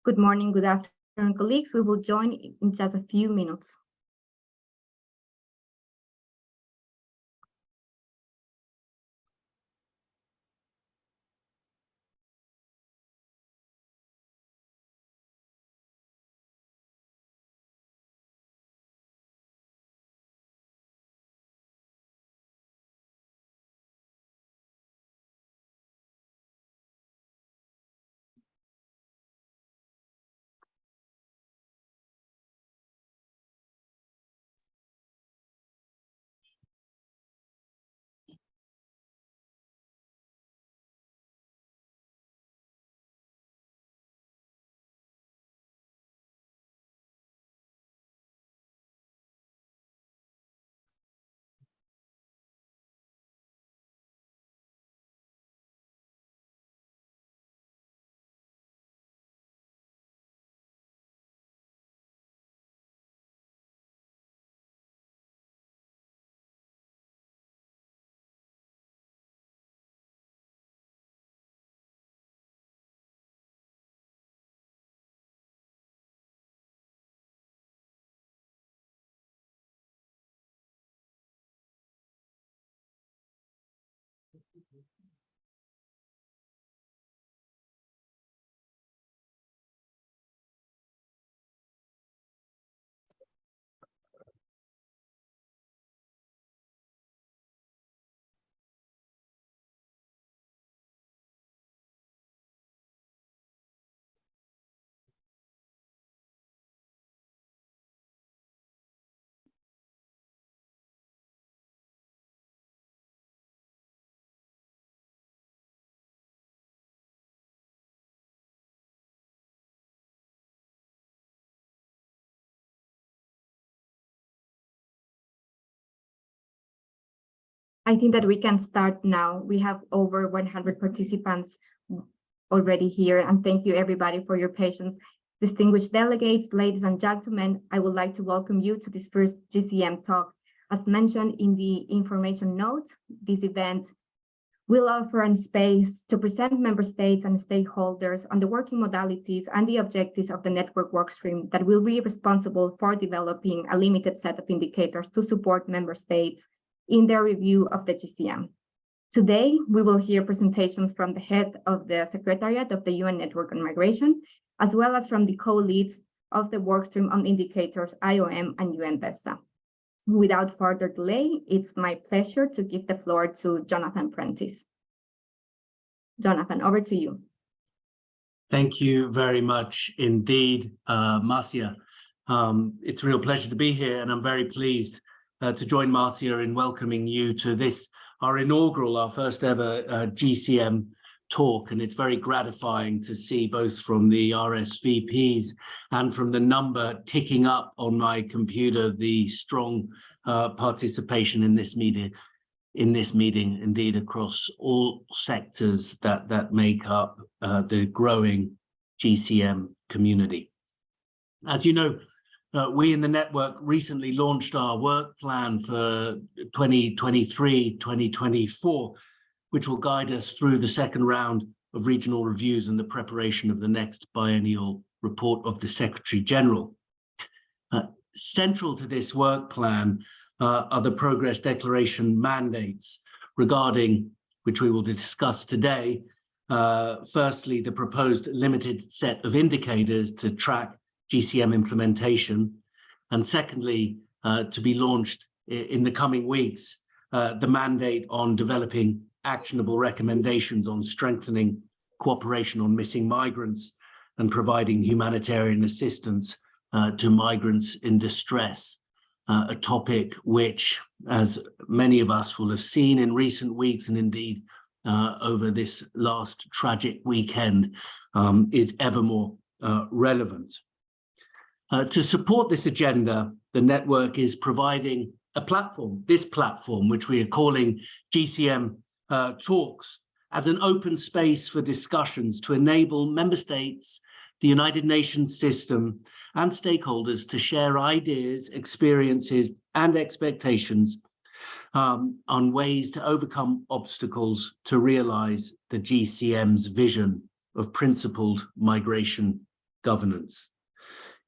Good morning, good afternoon, colleagues. We will join in just a few minutes. I think that we can start now. We have over 100 participants already here, and thank you everybody for your patience. Distinguished delegates, ladies and gentlemen, I would like to welcome you to this first GCM Talk. As mentioned in the information note, this event will offer a space to present member states and stakeholders on the working modalities and the objectives of the network workstream that will be responsible for developing a limited set of indicators to support member states in their review of the GCM. Today, we will hear presentations from the head of the Secretariat of the UN Network on Migration, as well as from the co-leads of the workstream on indicators, IOM and UNDESA. Without further delay, it's my pleasure to give the floor to Jonathan Prentice. Jonathan, over to you. Thank you very much indeed, Marcia. It's a real pleasure to be here, and I'm very pleased to join Marcia in welcoming you to this, our inaugural, our first ever GCM talk. And it's very gratifying to see both from the RSVPs and from the number ticking up on my computer, the strong participation in this meeting, indeed, across all sectors that make up the growing GCM community. As you know, we in the network recently launched our work plan for 2023-2024, which will guide us through the second round of regional reviews and the preparation of the next biennial report of the Secretary General. Central to this work plan are the Progress Declaration mandates regarding, which we will discuss today, firstly, the proposed limited set of indicators to track GCM implementation, and secondly, to be launched in the coming weeks, the mandate on developing actionable recommendations on strengthening cooperation on missing migrants and providing humanitarian assistance to migrants in distress, a topic which, as many of us will have seen in recent weeks and indeed over this last tragic weekend, is ever more relevant. To support this agenda, the network is providing a platform, this platform, which we are calling GCM Talks, as an open space for discussions to enable member states, the United Nations system, and stakeholders to share ideas, experiences, and expectations on ways to overcome obstacles to realize the GCM's vision of principled migration governance.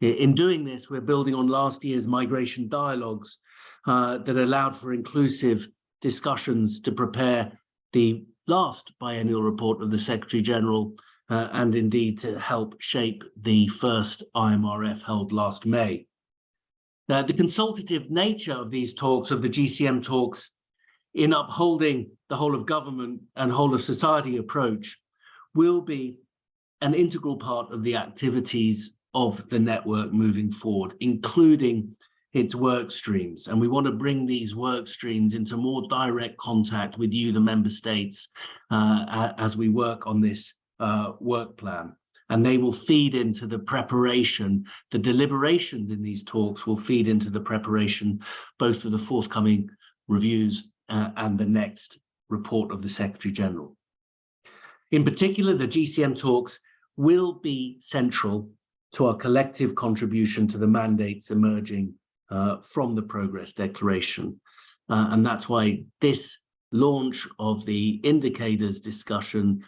In doing this, we're building on last year's migration dialogues that allowed for inclusive discussions to prepare the last biennial report of the Secretary General and indeed to help shape the first IMRF held last May. The consultative nature of these talks, of the GCM talks, in upholding the whole of government and whole of society approach will be an integral part of the activities of the network moving forward, including its work streams. And we want to bring these work streams into more direct contact with you, the member states, as we work on this work plan. And they will feed into the preparation. The deliberations in these talks will feed into the preparation, both for the forthcoming reviews and the next report of the Secretary General. In particular, the GCM talks will be central to our collective contribution to the mandates emerging from the Progress Declaration. And that's why this launch of the indicators discussion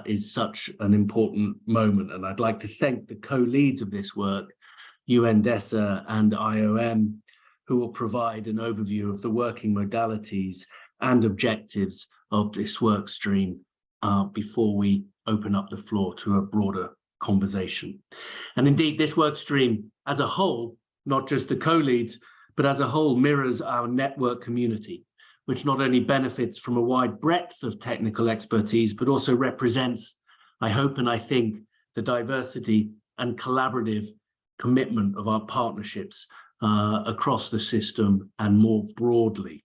is such an important moment. And I'd like to thank the co-leads of this work, UNDESA and IOM, who will provide an overview of the working modalities and objectives of this work stream before we open up the floor to a broader conversation. And indeed, this work stream as a whole, not just the co-leads, but as a whole mirrors our network community, which not only benefits from a wide breadth of technical expertise, but also represents, I hope and I think, the diversity and collaborative commitment of our partnerships across the system and more broadly.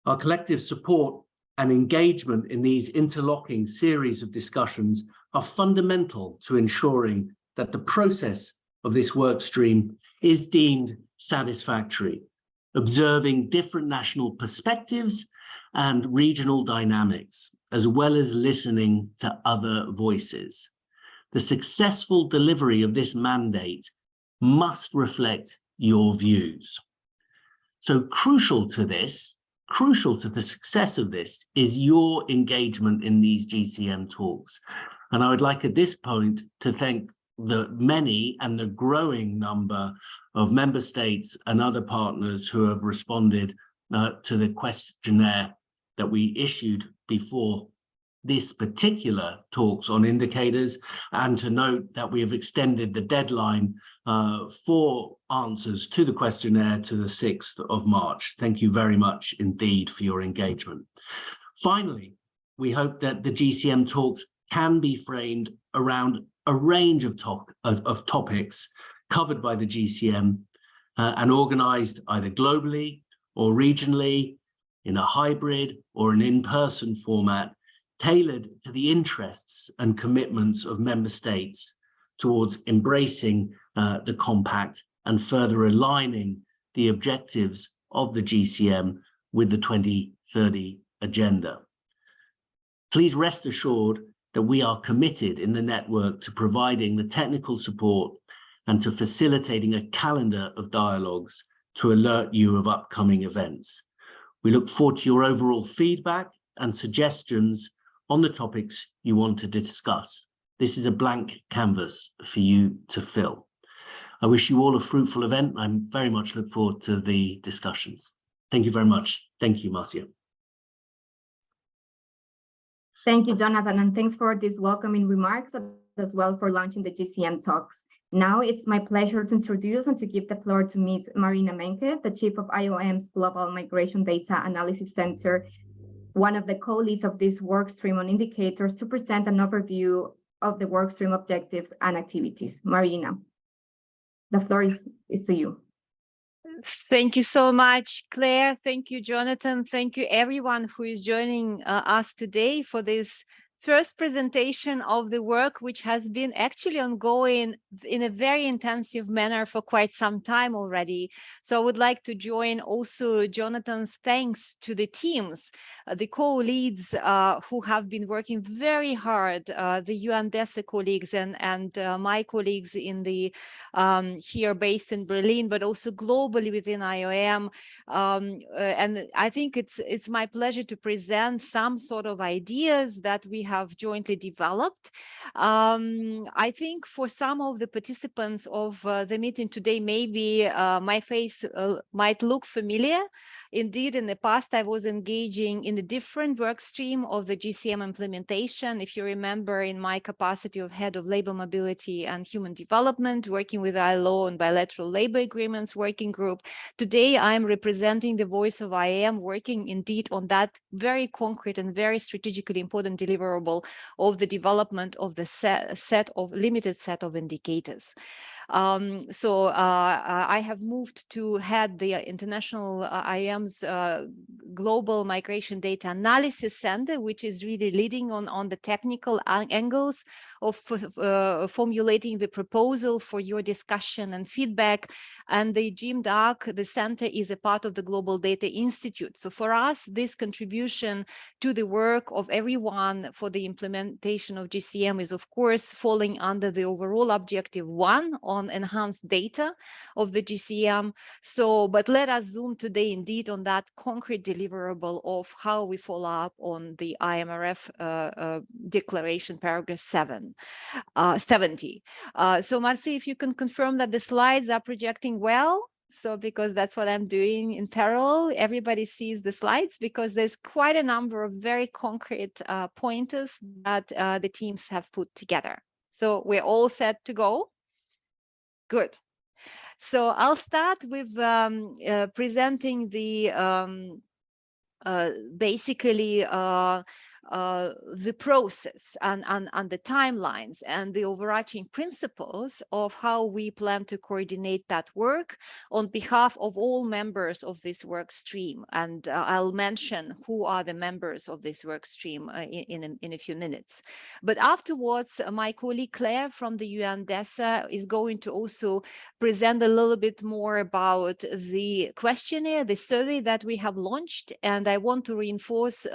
Our collective support and engagement in these interlocking series of discussions are fundamental to ensuring that the process of this work stream is deemed satisfactory, observing different national perspectives and regional dynamics, as well as listening to other voices. The successful delivery of this mandate must reflect your views. So crucial to the success of this is your engagement in these GCM talks. And I would like at this point to thank the many and the growing number of member states and other partners who have responded to the questionnaire that we issued before this particular talks on indicators, and to note that we have extended the deadline for answers to the questionnaire to the 6th of March. Thank you very much indeed for your engagement. Finally, we hope that the GCM talks can be framed around a range of topics covered by the GCM and organized either globally or regionally in a hybrid or an in-person format, tailored to the interests and commitments of member states towards embracing the compact and further aligning the objectives of the GCM with the 2030 agenda. Please rest assured that we are committed in the network to providing the technical support and to facilitating a calendar of dialogues to alert you of upcoming events. We look forward to your overall feedback and suggestions on the topics you want to discuss. This is a blank canvas for you to fill. I wish you all a fruitful event. I very much look forward to the discussions. Thank you very much. Thank you, Marcia. Thank you, Jonathan, and thanks for these welcoming remarks as well for launching the GCM talks. Now it's my pleasure to introduce and to give the floor to Ms. Marina Menke, the Chief of IOM's Global Migration Data Analysis Center, one of the co-leads of this workstream on indicators, to present an overview of the workstream objectives and activities. Marina, the floor is to you. Thank you so much, Claire. Thank you, Jonathan. Thank you, everyone who is joining us today for this first presentation of the work, which has been actually ongoing in a very intensive manner for quite some time already. So I would like to join also Jonathan's thanks to the teams, the co-leads who have been working very hard, the UNDESA colleagues and my colleagues in the here based in Berlin, but also globally within IOM. And I think it's my pleasure to present some sort of ideas that we have jointly developed. I think for some of the participants of the meeting today, maybe my face might look familiar. Indeed, in the past, I was engaging in a different work stream of the GCM implementation. If you remember, in my capacity of head of labor mobility and human development, working with ILO and bilateral labor agreements working group. Today, I'm representing the voice of IAM, working indeed on that very concrete and very strategically important deliverable of the development of the limited set of indicators. So I have moved to head the International IAM's Global Migration Data Analysis Center, which is really leading on the technical angles of formulating the proposal for your discussion and feedback. And the GMDAC, the center, is a part of the Global Data Institute. So for us, this contribution to the work of everyone for the implementation of GCM is, of course, falling under the overall objective 1 on enhanced data of the GCM. So, but let us zoom today indeed on that concrete deliverable of how we follow up on the IMRF declaration, paragraph 70. So Marci, if you can confirm that the slides are projecting well. So because that's what I'm doing in parallel, everybody sees the slides because there's quite a number of very concrete pointers that the teams have put together. So we're all set to go. Good. So I'll start with presenting the basically the process and the timelines and the overarching principles of how we plan to coordinate that work on behalf of all members of this work stream. And I'll mention who are the members of this work stream in a few minutes. But afterwards, my colleague Claire from the UN DESA is going to also present a little bit more about the questionnaire, the survey that we have launched. And I want to reinforce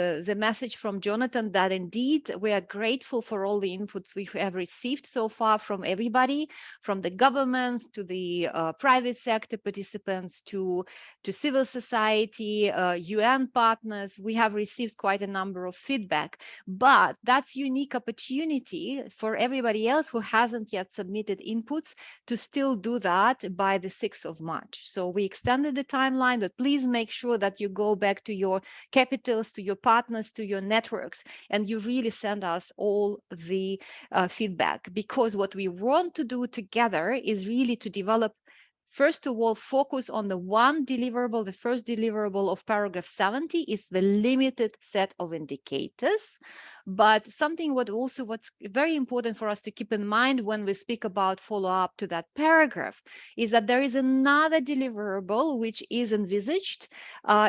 the message from Jonathan that indeed we are grateful for all the inputs we have received so far from everybody, from the governments to the private sector participants to civil society, UN partners. We have received quite a number of feedback, but that's unique opportunity for everybody else who hasn't yet submitted inputs to still do that by the 6th of March. So we extended the timeline, but please make sure that you go back to your capitals, to your partners, to your networks, and you really send us all the feedback, because what we want to do together is really to develop, first of all, focus on the one deliverable. The first deliverable of paragraph 70 is the limited set of indicators. But something what's very important for us to keep in mind when we speak about follow-up to that paragraph is that there is another deliverable which is envisaged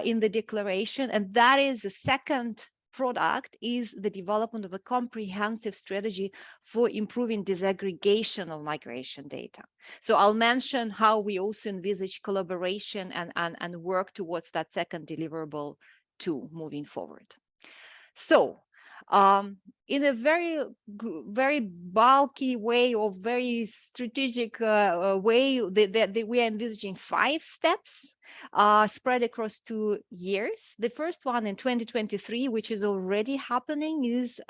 in the declaration, and that is the second product is the development of a comprehensive strategy for improving disaggregation of migration data. So I'll mention how we also envisage collaboration and work towards that second deliverable too moving forward. So in a very bulky way or very strategic way, we are envisaging 5 steps spread across 2 years. The first one in 2023, which is already happening, is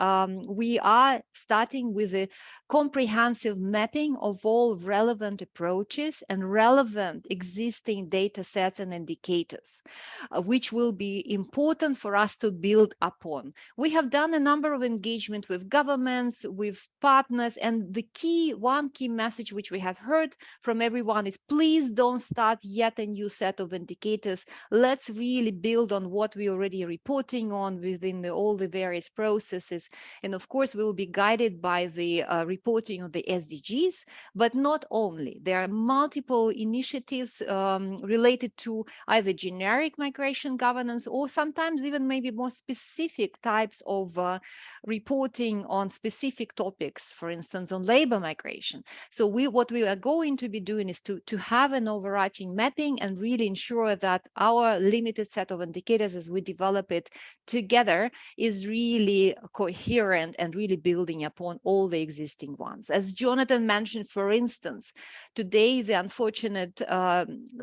we are starting with a comprehensive mapping of all relevant approaches and relevant existing data sets and indicators, which will be important for us to build upon. We have done a number of engagement with governments, with partners, and one key message which we have heard from everyone is please don't start yet a new set of indicators. Let's really build on what we already reporting on within all the various processes. And of course, we will be guided by the reporting of the SDGs, but not only. There are multiple initiatives related to either generic migration governance or sometimes even maybe more specific types of reporting on specific topics, for instance, on labor migration. So what we are going to be doing is to have an overarching mapping and really ensure that our limited set of indicators as we develop it together is really coherent and really building upon all the existing ones. As Jonathan mentioned, for instance, today the unfortunate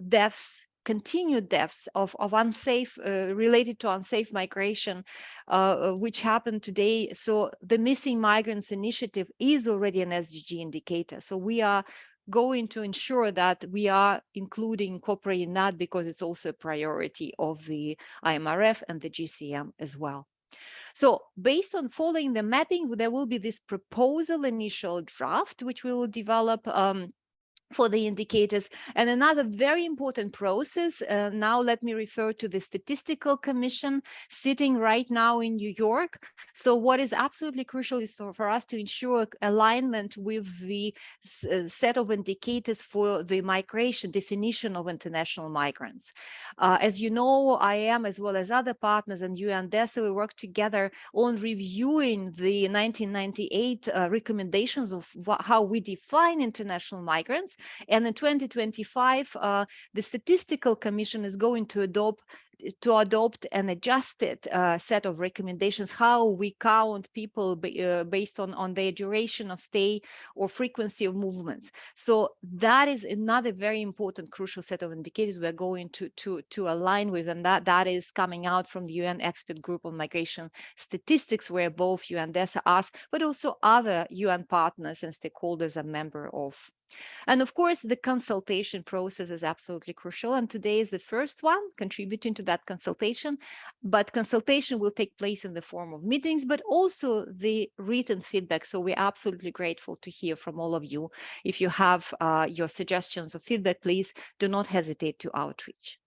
deaths continued deaths of unsafe related to unsafe migration, which happened today. So the Missing Migrants Initiative is already an SDG indicator. So we are going to ensure that we are incorporating that, because it's also a priority of the IMRF and the GCM as well. So based on following the mapping, there will be this proposal initial draft, which we will develop for the indicators. And another very important process, now let me refer to the Statistical Commission sitting right now in New York. So what is absolutely crucial is for us to ensure alignment with the set of indicators for the migration definition of international migrants. As you know, I am, as well as other partners and UNDESA, we work together on reviewing the 1998 recommendations of how we define international migrants. And in 2025, the Statistical Commission is going to adopt an adjusted set of recommendations, how we count people based on their duration of stay or frequency of movements. So that is another very important, crucial set of indicators we're going to align with, and that is coming out from the UN Expert Group on Migration Statistics, where both UNDESA, us, but also other UN partners and stakeholders are member of. And of course, the consultation process is absolutely crucial. And today is the first one contributing to that consultation. But consultation will take place in the form of meetings, but also the written feedback. So we're absolutely grateful to hear from all of you. If you have your suggestions or feedback, please do not hesitate to outreach.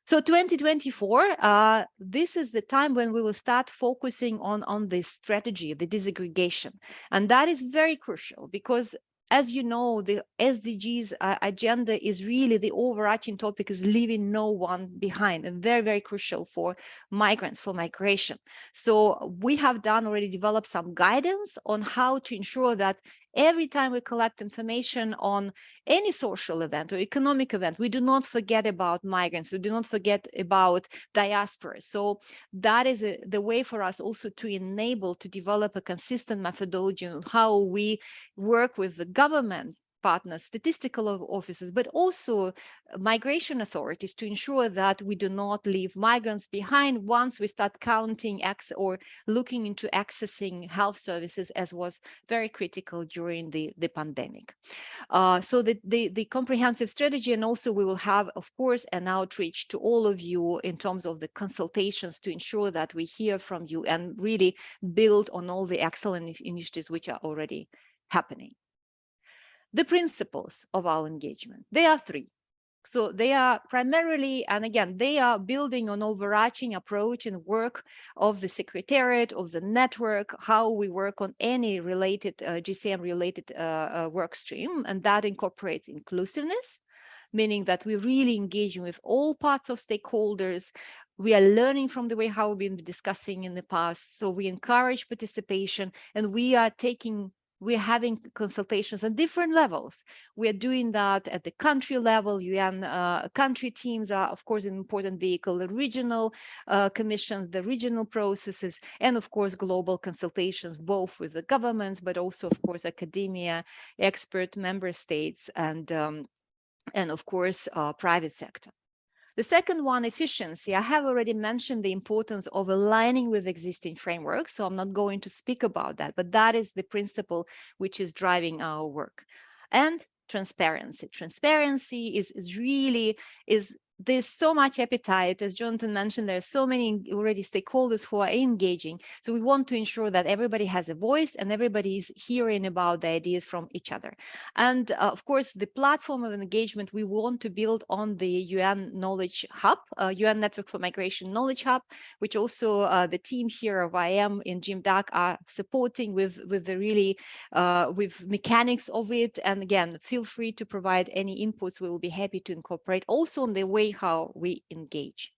So 2024, this is the time when we will start focusing on this strategy, the disaggregation. And that is very crucial because, as you know, the SDGs agenda is really the overarching topic, is leaving no one behind, and very, very crucial for migrants, for migration. So we have already developed some guidance on how to ensure that every time we collect information on any social event or economic event, we do not forget about migrants, we do not forget about diaspora. So that is the way for us also to enable, to develop a consistent methodology on how we work with the government partners, statistical offices, but also migration authorities, to ensure that we do not leave migrants behind once we start counting or looking into accessing health services, as was very critical during the pandemic. So the comprehensive strategy, and also we will have, of course, an outreach to all of you in terms of the consultations to ensure that we hear from you and really build on all the excellent initiatives which are already happening. The principles of our engagement, there are three. So they are primarily, and again, they are building on overarching approach and work of the Secretariat, of the network, how we work on any related GCM related work stream, and that incorporates inclusiveness, meaning that we're really engaging with all parts of stakeholders. We are learning from the way how we've been discussing in the past. So we encourage participation, and we're having consultations at different levels. We are doing that at the country level. UN country teams are, of course, an important vehicle, the regional commissions, the regional processes, and of course, global consultations, both with the governments, but also, of course, academia, expert member states, and of course, private sector. The second one, efficiency. I have already mentioned the importance of aligning with existing frameworks, so I'm not going to speak about that, but that is the principle which is driving our work. And transparency. Transparency there's so much appetite. As Jonathan mentioned, there are so many already stakeholders who are engaging. So we want to ensure that everybody has a voice and everybody is hearing about the ideas from each other. And of course, the platform of engagement we want to build on the UN Knowledge Hub, UN Network for Migration Knowledge Hub, which also the team here of IM in GMDAC are supporting with the really with mechanics of it. And again, feel free to provide any inputs. We will be happy to incorporate also on the way how we engage.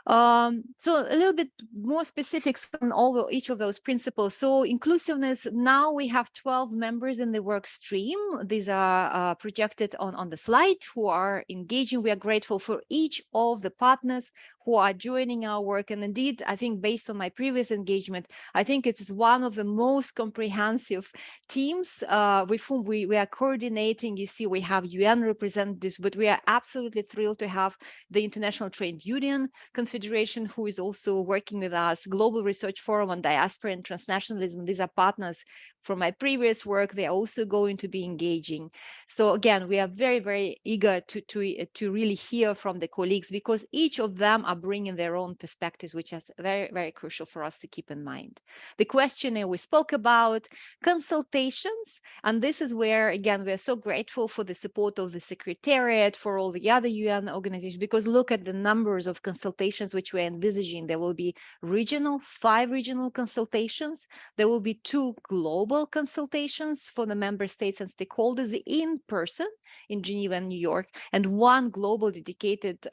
So a little bit more specifics on each of those principles. So inclusiveness, now we have 12 members in the work stream. These are projected on the slide who are engaging. We are grateful for each of the partners who are joining our work. And indeed, I think based on my previous engagement, I think it's one of the most comprehensive teams with whom we are coordinating. You see, we have UN representatives, but we are absolutely thrilled to have the International Trade Union Confederation, who is also working with us, Global Research Forum on Diaspora and Transnationalism. These are partners from my previous work. They are also going to be engaging. So again, we are very, very eager to really hear from the colleagues, because each of them are bringing their own perspectives, which is very, very crucial for us to keep in mind. The questionnaire we spoke about, consultations, and this is where, again, we are so grateful for the support of the Secretariat, for all the other UN organizations, because look at the numbers of consultations which we're envisaging. There will be 5 regional consultations. There will be 2 global consultations for the member states and stakeholders in person in Geneva and New York, and 1 global dedicated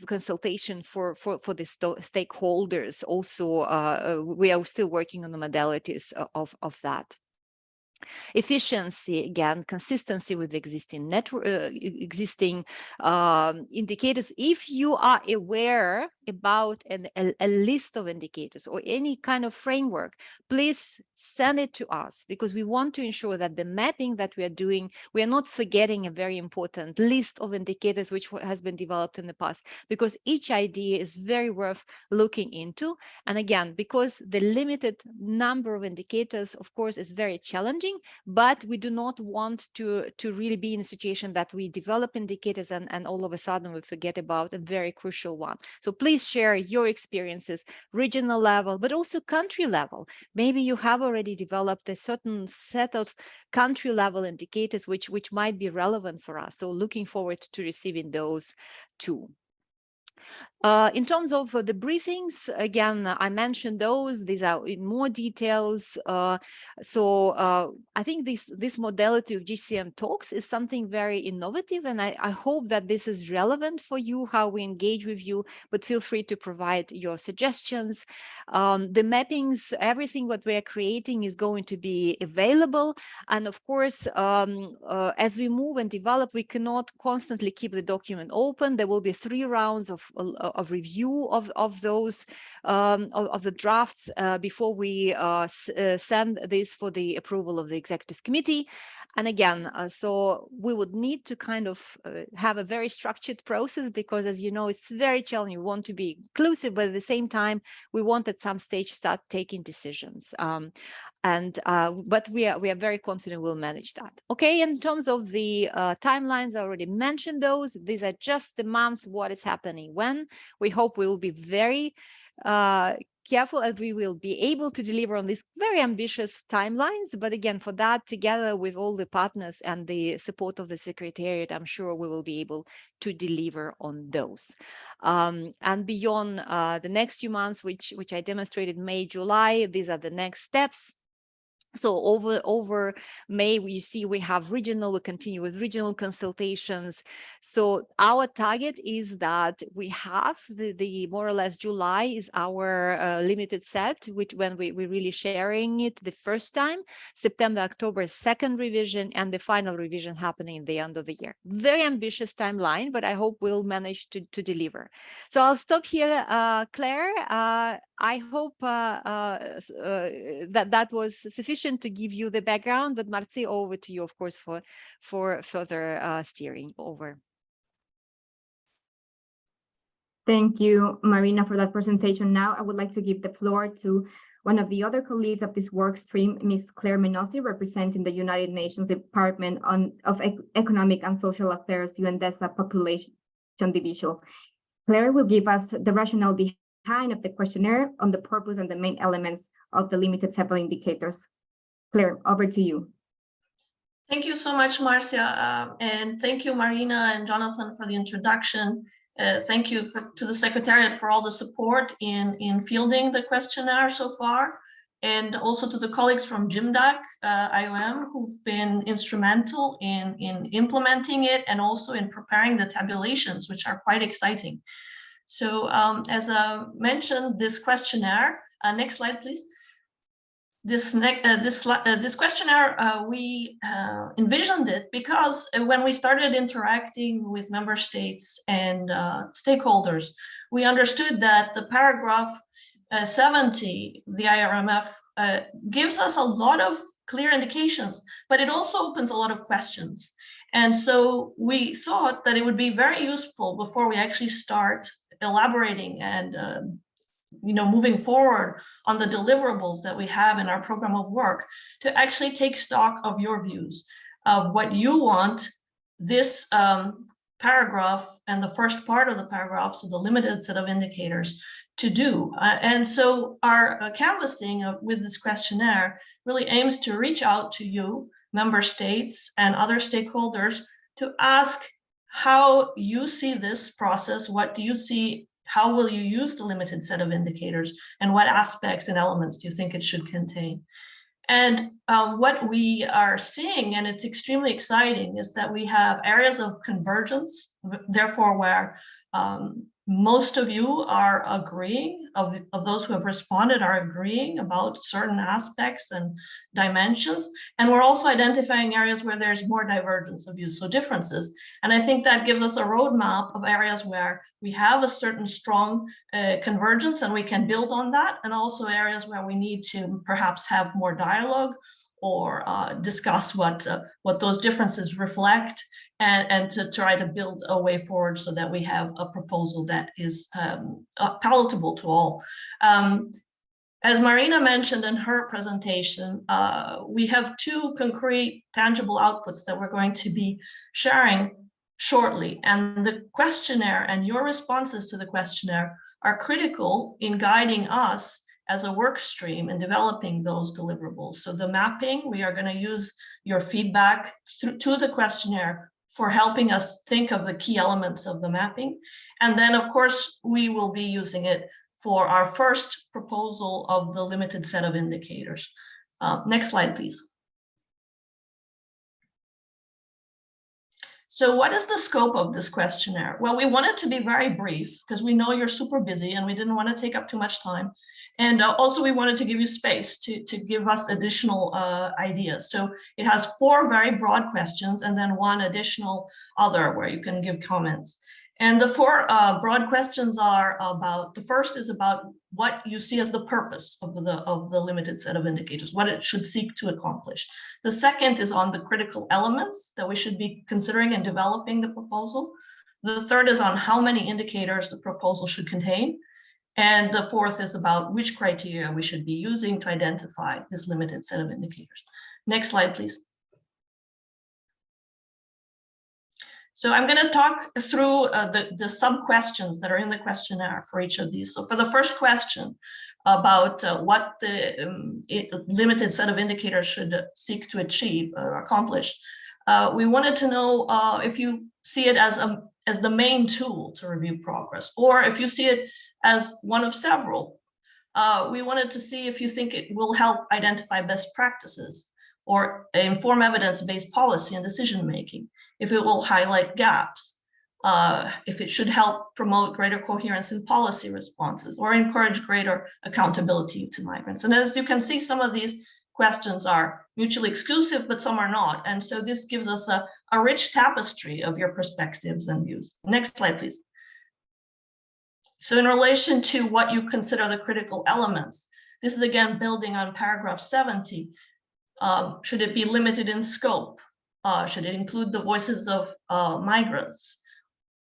consultation for the stakeholders. Also, we are still working on the modalities of that. Efficiency, again, consistency with existing network, existing indicators. If you are aware about a list of indicators or any kind of framework, please send it to us, because we want to ensure that the mapping that we are doing, we are not forgetting a very important list of indicators which has been developed in the past, because each idea is very worth looking into. And again, because the limited number of indicators, of course, is very challenging, but we do not want to really be in a situation that we develop indicators and all of a sudden we forget about a very crucial one. So please share your experiences, regional level, but also country level. Maybe you have already developed a certain set of country level indicators which might be relevant for us. So looking forward to receiving those too. In terms of the briefings, again, I mentioned those. These are in more details. I think this modality of GCM Talks is something very innovative, and I hope that this is relevant for you, how we engage with you, but feel free to provide your suggestions. The mappings, everything what we are creating is going to be available. And of course, as we move and develop, we cannot constantly keep the document open. There will be 3 rounds of review of those of the drafts before we send this for the approval of the executive committee. And again, so we would need to kind of have a very structured process, because as you know, it's very challenging. We want to be inclusive, but at the same time, we want at some stage start taking decisions. But we are very confident we'll manage that. Okay, in terms of the timelines, I already mentioned those. These are just the months, what is happening when. We hope we will be very careful and we will be able to deliver on these very ambitious timelines. But again, for that, together with all the partners and the support of the Secretariat, I'm sure we will be able to deliver on those. And beyond the next few months, which I demonstrated May, July, these are the next steps. So over May, we see we have regional, we continue with regional consultations. So our target is that we have the more or less July is our limited set, which when we're really sharing it the first time, September, October, 2nd revision, and the final revision happening at the end of the year. Very ambitious timeline, but I hope we'll manage to deliver. So I'll stop here, Claire. I hope that was sufficient to give you the background, but Marci, over to you, of course, for further steering over. Thank you, Marina, for that presentation. Now I would like to give the floor to one of the other colleagues of this work stream, Ms. Claire Menossi, representing the United Nations Department of Economic and Social Affairs, UNDESA Population Division. Claire will give us the rationale behind of the questionnaire on the purpose and the main elements of the limited sample indicators. Claire, over to you. Thank you so much, Marcia, and thank you, Marina and Jonathan, for the introduction. Thank you to the Secretariat for all the support in fielding the questionnaire so far, and also to the colleagues from GCM IOM who've been instrumental in implementing it and also in preparing the tabulations, which are quite exciting. So as I mentioned, this questionnaire, next slide, please. This questionnaire, we envisioned it because when we started interacting with member states and stakeholders, we understood that the paragraph 70, the IRMF, gives us a lot of clear indications, but it also opens a lot of questions. And so we thought that it would be very useful before we actually start elaborating and moving forward on the deliverables that we have in our program of work, to actually take stock of your views of what you want this paragraph and the first part of the paragraph, so the limited set of indicators, to do. And so our canvassing with this questionnaire really aims to reach out to you, member states and other stakeholders, to ask how you see this process. What do you see? How will you use the limited set of indicators, and what aspects and elements do you think it should contain? And what we are seeing, and it's extremely exciting, is that we have areas of convergence, therefore where most of you are agreeing, of those who have responded are agreeing about certain aspects and dimensions. And we're also identifying areas where there's more divergence of views, so differences. And I think that gives us a roadmap of areas where we have a certain strong convergence and we can build on that, and also areas where we need to perhaps have more dialogue or discuss what those differences reflect, and to try to build a way forward so that we have a proposal that is palatable to all. As Marina mentioned in her presentation, we have two concrete, tangible outputs that we're going to be sharing shortly. And the questionnaire and your responses to the questionnaire are critical in guiding us as a work stream in developing those deliverables. So the mapping, we are going to use your feedback to the questionnaire for helping us think of the key elements of the mapping. And then, of course, we will be using it for our first proposal of the limited set of indicators. Next slide, please. So what is the scope of this questionnaire? Well, we want it to be very brief because we know you're super busy and we didn't want to take up too much time. And also we wanted to give you space to give us additional ideas. So it has 4 very broad questions and then 1 additional other where you can give comments. And the 4 broad questions are about, the first is about what you see as the purpose of the limited set of indicators, what it should seek to accomplish. The second is on the critical elements that we should be considering in developing the proposal. The third is on how many indicators the proposal should contain. And the fourth is about which criteria we should be using to identify this limited set of indicators. Next slide, please. So I'm going to talk through the sub-questions that are in the questionnaire for each of these. So for the first question about what the limited set of indicators should seek to achieve or accomplish, we wanted to know if you see it as the main tool to review progress, or if you see it as one of several. We wanted to see if you think it will help identify best practices or inform evidence-based policy and decision-making, if it will highlight gaps, if it should help promote greater coherence in policy responses, or encourage greater accountability to migrants. And as you can see, some of these questions are mutually exclusive, but some are not. And so this gives us a rich tapestry of your perspectives and views. Next slide, please. So in relation to what you consider the critical elements, this is again building on paragraph 70. Should it be limited in scope? Should it include the voices of migrants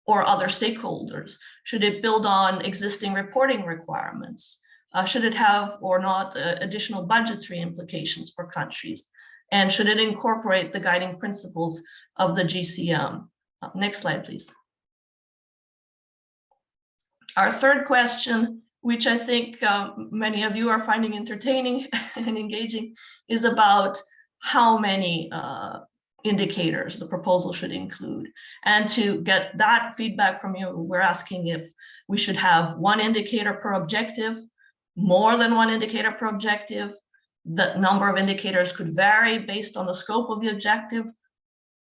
or other stakeholders? Should it build on existing reporting requirements? Should it have or not additional budgetary implications for countries? And should it incorporate the guiding principles of the GCM? Next slide, please. Our third question, which I think many of you are finding entertaining and engaging, is about how many indicators the proposal should include. And to get that feedback from you, we're asking if we should have 1 indicator per objective, more than 1 indicator per objective. The number of indicators could vary based on the scope of the objective,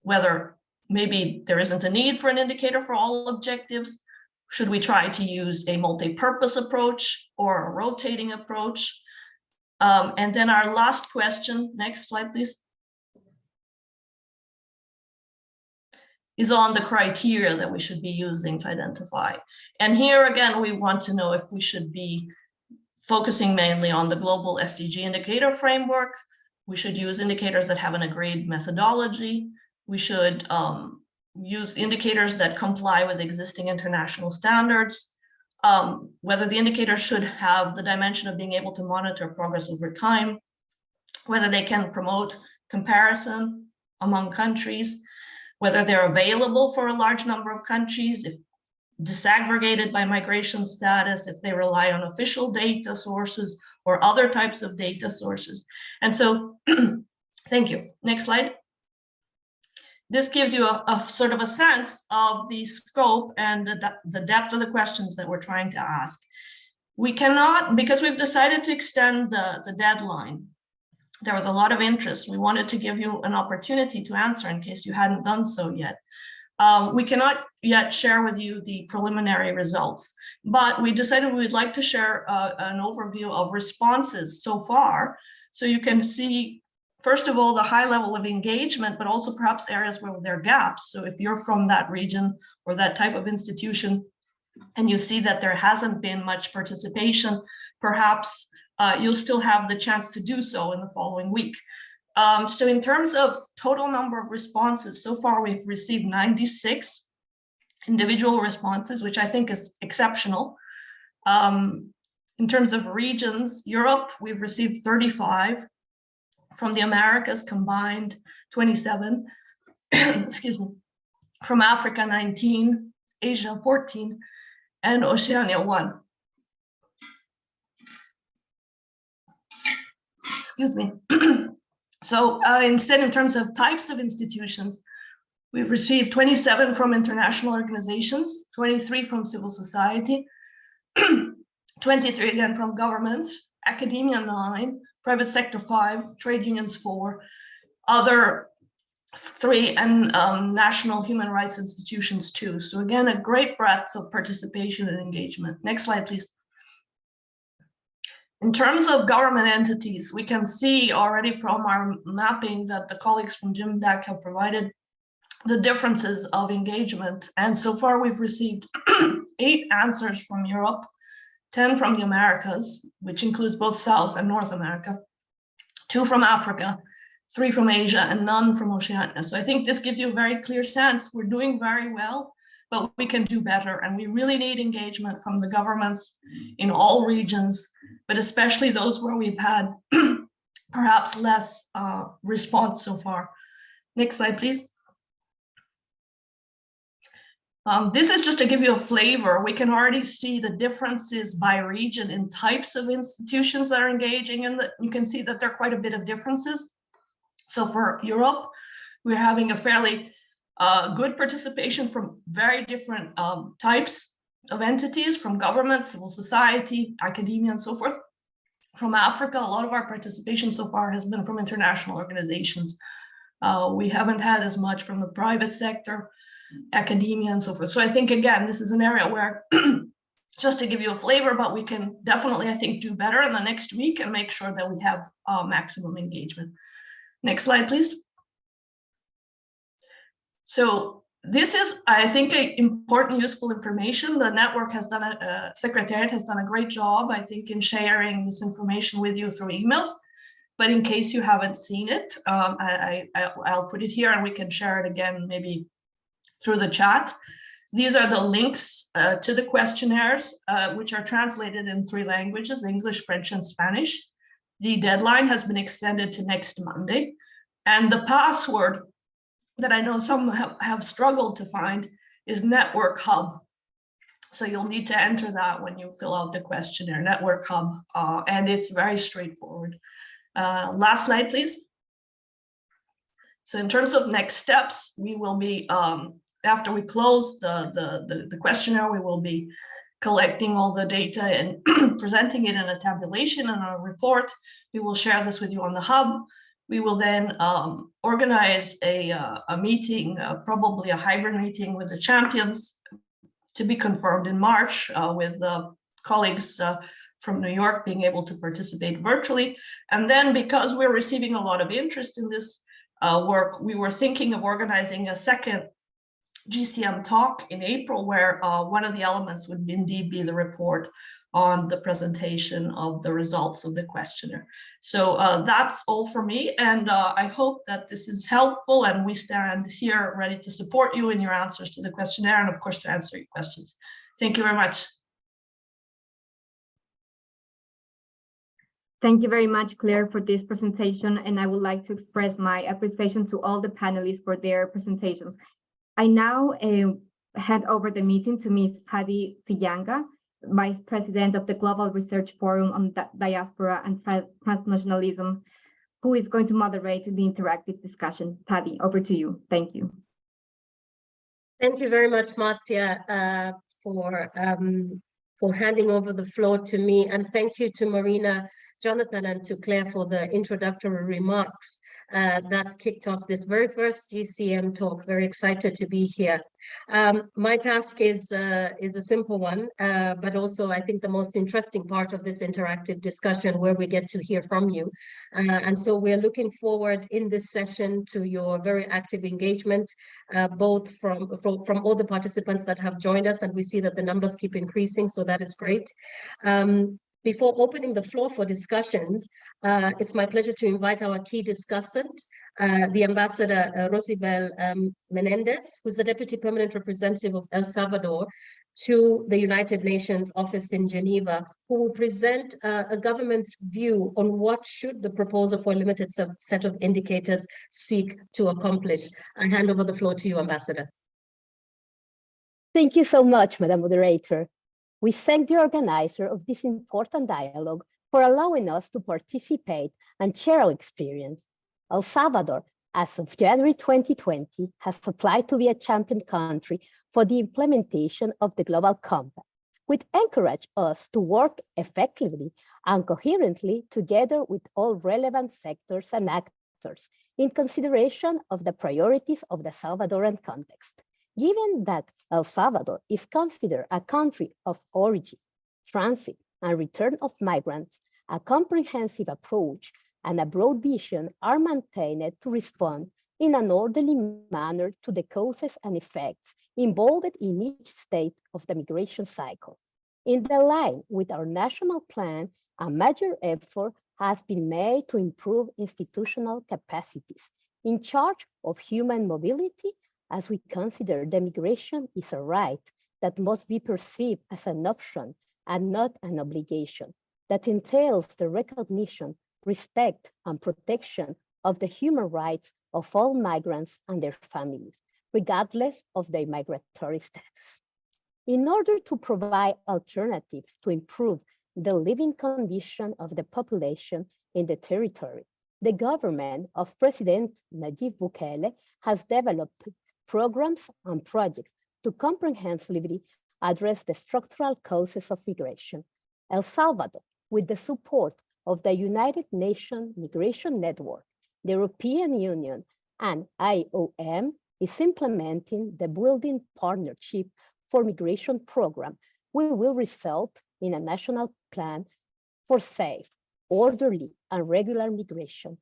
whether maybe there isn't a need for an indicator for all objectives, Should we try to use a multi-purpose approach or a rotating approach? And then our last question, next slide, please, is on the criteria that we should be using to identify. And here again, we want to know if we should be focusing mainly on the global SDG indicator framework. We should use indicators that have an agreed methodology. We should use indicators that comply with existing international standards. Whether the indicators should have the dimension of being able to monitor progress over time, whether they can promote comparison among countries, whether they're available for a large number of countries, if disaggregated by migration status, if they rely on official data sources or other types of data sources. And so, thank you. Next slide. This gives you a sort of a sense of the scope and the depth of the questions that we're trying to ask. We cannot, because we've decided to extend the deadline, there was a lot of interest. We wanted to give you an opportunity to answer in case you hadn't done so yet. We cannot yet share with you the preliminary results, but we decided we would like to share an overview of responses so far, so you can see, first of all, the high level of engagement, but also perhaps areas where there are gaps. So if you're from that region or that type of institution, and you see that there hasn't been much participation, perhaps you'll still have the chance to do so in the following week. So in terms of total number of responses, so far we've received 96 individual responses, which I think is exceptional. In terms of regions, Europe, we've received 35. From the Americas combined, 27. Excuse me. From Africa, 19, Asia, 14, and Oceania, 1. Excuse me. So instead, in terms of types of institutions, we've received 27 from international organizations, 23 from civil society, 23 again from government, academia 9, private sector 5, trade unions 4, other 3, and national human rights institutions 2. So again, a great breadth of participation and engagement. Next slide, please. In terms of government entities, we can see already from our mapping that the colleagues from GCM have provided the differences of engagement. And so far we've received 8 answers from Europe, 10 from the Americas, which includes both South and North America, 2 from Africa, 3 from Asia, and none from Oceania. So I think this gives you a very clear sense. We're doing very well, but we can do better. And we really need engagement from the governments in all regions, but especially those where we've had perhaps less response so far. Next slide, please. This is just to give you a flavor. We can already see the differences by region in types of institutions that are engaging, and you can see that there are quite a bit of differences. So for Europe, we're having a fairly good participation from very different types of entities, from government, civil society, academia, and so forth. From Africa, a lot of our participation so far has been from international organizations. We haven't had as much from the private sector, academia, and so forth. So I think, again, this is an area where, just to give you a flavor, but we can definitely, I think, do better in the next week and make sure that we have maximum engagement. Next slide, please. So this is, I think, important, useful information. The network has done, Secretariat has done a great job, I think, in sharing this information with you through emails. But in case you haven't seen it, I'll put it here and we can share it again, maybe through the chat. These are the links to the questionnaires, which are translated in 3 languages, English, French, and Spanish. The deadline has been extended to next Monday. And the password that I know some have struggled to find is Network Hub. So you'll need to enter that when you fill out the questionnaire, Network Hub, and it's very straightforward. Last slide, please. So in terms of next steps, we will be, after we close the questionnaire, we will be collecting all the data and presenting it in a tabulation and a report. We will share this with you on the hub. We will then organize a meeting, probably a hybrid meeting with the champions, to be confirmed in March, with colleagues from New York being able to participate virtually. And then because we're receiving a lot of interest in this work, we were thinking of organizing a second GCM Talk in April, where one of the elements would indeed be the report on the presentation of the results of the questionnaire. So that's all for me, and I hope that this is helpful, and we stand here ready to support you in your answers to the questionnaire, and of course to answer your questions. Thank you very much. Thank you very much, Claire, for this presentation, and I would like to express my appreciation to all the panelists for their presentations. I now hand over the meeting to Ms. Patty Siyanga, Vice President of the Global Research Forum on Diaspora and Transnationalism, who is going to moderate the interactive discussion. Patty, over to you. Thank you. Thank you very much, Marcia, for handing over the floor to me. And thank you to Marina, Jonathan, and to Claire for the introductory remarks that kicked off this very first GCM talk. Very excited to be here. My task is a simple one, but also I think the most interesting part of this interactive discussion, where we get to hear from you. And so we're looking forward in this session to your very active engagement, both from all the participants that have joined us, and we see that the numbers keep increasing, so that is great. Before opening the floor for discussions, it's my pleasure to invite our key discussant, the Ambassador Rosibel Menendez, who's the Deputy Permanent Representative of El Salvador to the United Nations office in Geneva, who will present a government's view on what should the proposal for a limited set of indicators seek to accomplish. I hand over the floor to you, Ambassador. Thank you so much, Madam Moderator. We thank the organizer of this important dialogue for allowing us to participate and share our experience. El Salvador, as of January 2020, has applied to be a champion country for the implementation of the Global Compact, which encourages us to work effectively and coherently together with all relevant sectors and actors in consideration of the priorities of the Salvadoran context. Given that El Salvador is considered a country of origin, transit, and return of migrants, a comprehensive approach and a broad vision are maintained to respond in an orderly manner to the causes and effects involved in each state of the migration cycle. In the line with our national plan, a major effort has been made to improve institutional capacities in charge of human mobility, as we consider that migration is a right that must be perceived as an option and not an obligation, that entails the recognition, respect, and protection of the human rights of all migrants and their families, regardless of their migratory status. In order to provide alternatives to improve the living condition of the population in the territory, the government of President Nayib Bukele has developed programs and projects to comprehensively address the structural causes of migration. El Salvador, with the support of the United Nations Migration Network, the European Union, and IOM, is implementing the Building Partnership for Migration program, which will result in a national plan for safe, orderly, and regular migration.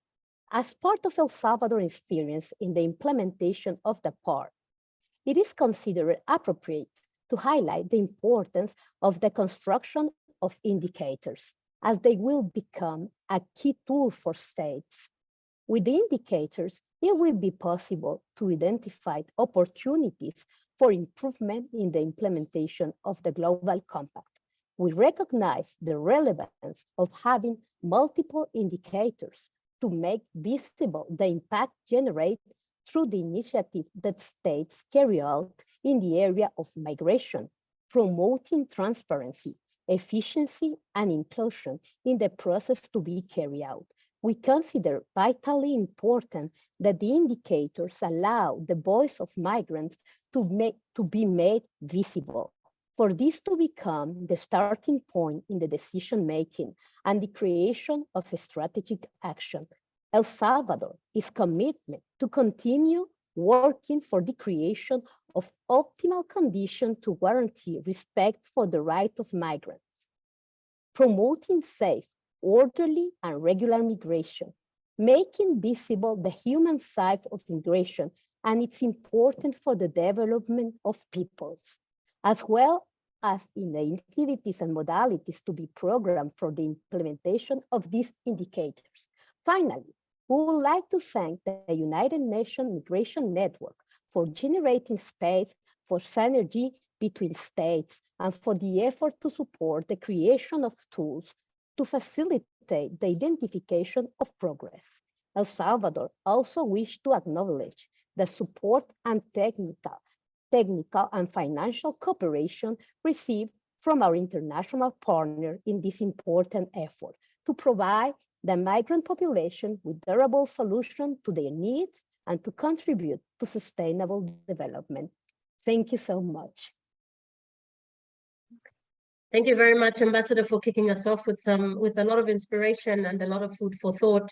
As part of El Salvador's experience in the implementation of the PAR, it is considered appropriate to highlight the importance of the construction of indicators, as they will become a key tool for states. With the indicators, it will be possible to identify opportunities for improvement in the implementation of the Global Compact. We recognize the relevance of having multiple indicators to make visible the impact generated through the initiative that states carry out in the area of migration, promoting transparency, efficiency, and inclusion in the process to be carried out. We consider vitally important that the indicators allow the voice of migrants to be made visible, for this to become the starting point in the decision-making and the creation of a strategic action. El Salvador is committed to continue working for the creation of optimal conditions to guarantee respect for the rights of migrants, promoting safe, orderly, and regular migration, making visible the human side of migration and its importance for the development of peoples, as well as in the activities and modalities to be programmed for the implementation of these indicators. Finally, we would like to thank the United Nations Migration Network for generating space for synergy between states and for the effort to support the creation of tools to facilitate the identification of progress. El Salvador also wished to acknowledge the support and technical and financial cooperation received from our international partner in this important effort to provide the migrant population with durable solutions to their needs and to contribute to sustainable development. Thank you so much. Thank you very much, Ambassador, for kicking us off with a lot of inspiration and a lot of food for thought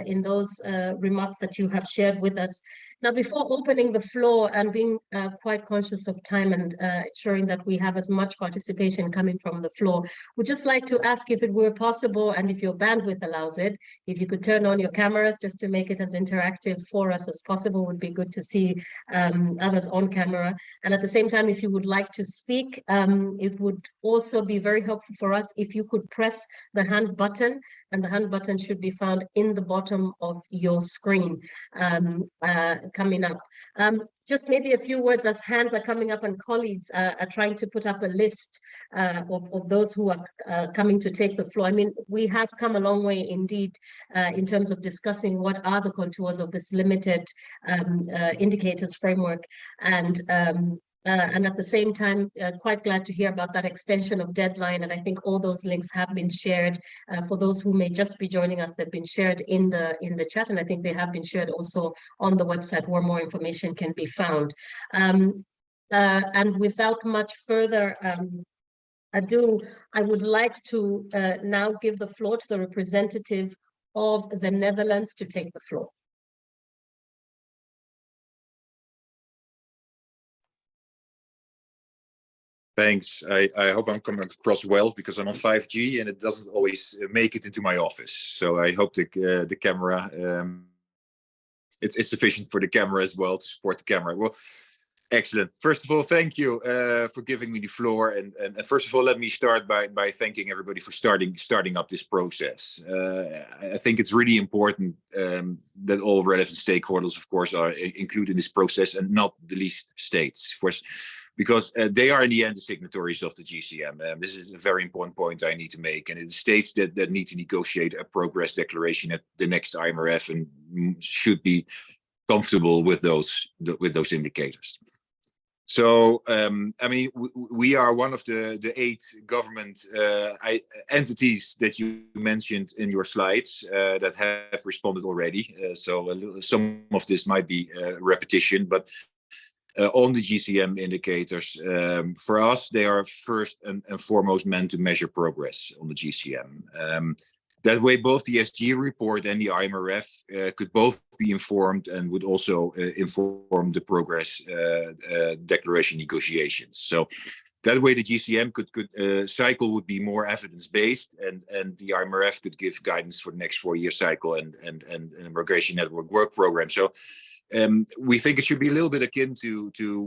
in those remarks that you have shared with us. Now, before opening the floor and being quite conscious of time and ensuring that we have as much participation coming from the floor, we'd just like to ask if it were possible, and if your bandwidth allows it, if you could turn on your cameras just to make it as interactive for us as possible. Would be good to see others on camera. And at the same time, if you would like to speak, it would also be very helpful for us if you could press the hand button, and the hand button should be found in the bottom of your screen coming up. Just maybe a few words as hands are coming up and colleagues are trying to put up a list of those who are coming to take the floor. I mean, we have come a long way indeed in terms of discussing what are the contours of this limited indicators framework, and at the same time, quite glad to hear about that extension of deadline. And I think all those links have been shared for those who may just be joining us. They've been shared in the chat, and I think they have been shared also on the website where more information can be found. And without much further ado, I would like to now give the floor to the representative of the Netherlands to take the floor. Thanks. I hope I'm coming across well, because I'm on 5G and it doesn't always make it into my office. So I hope the camera, it's sufficient for the camera as well, to support the camera. Well, excellent. First of all, thank you for giving me the floor. And first of all, let me start by thanking everybody for starting up this process. I think it's really important that all relevant stakeholders, of course, are included in this process, and not the least states, of course, because they are in the end the signatories of the GCM. This is a very important point I need to make. And it's states that need to negotiate a progress declaration at the next IMRF and should be comfortable with those indicators. So, I mean, we are one of the 8 government entities that you mentioned in your slides that have responded already. So some of this might be repetition, but on the GCM indicators, for us, they are first and foremost meant to measure progress on the GCM. That way, both the SG report and the IMRF could both be informed and would also inform the progress declaration negotiations. So that way, the GCM cycle would be more evidence-based, and the IMRF could give guidance for the next 4-year cycle and migration network work program. So we think it should be a little bit akin to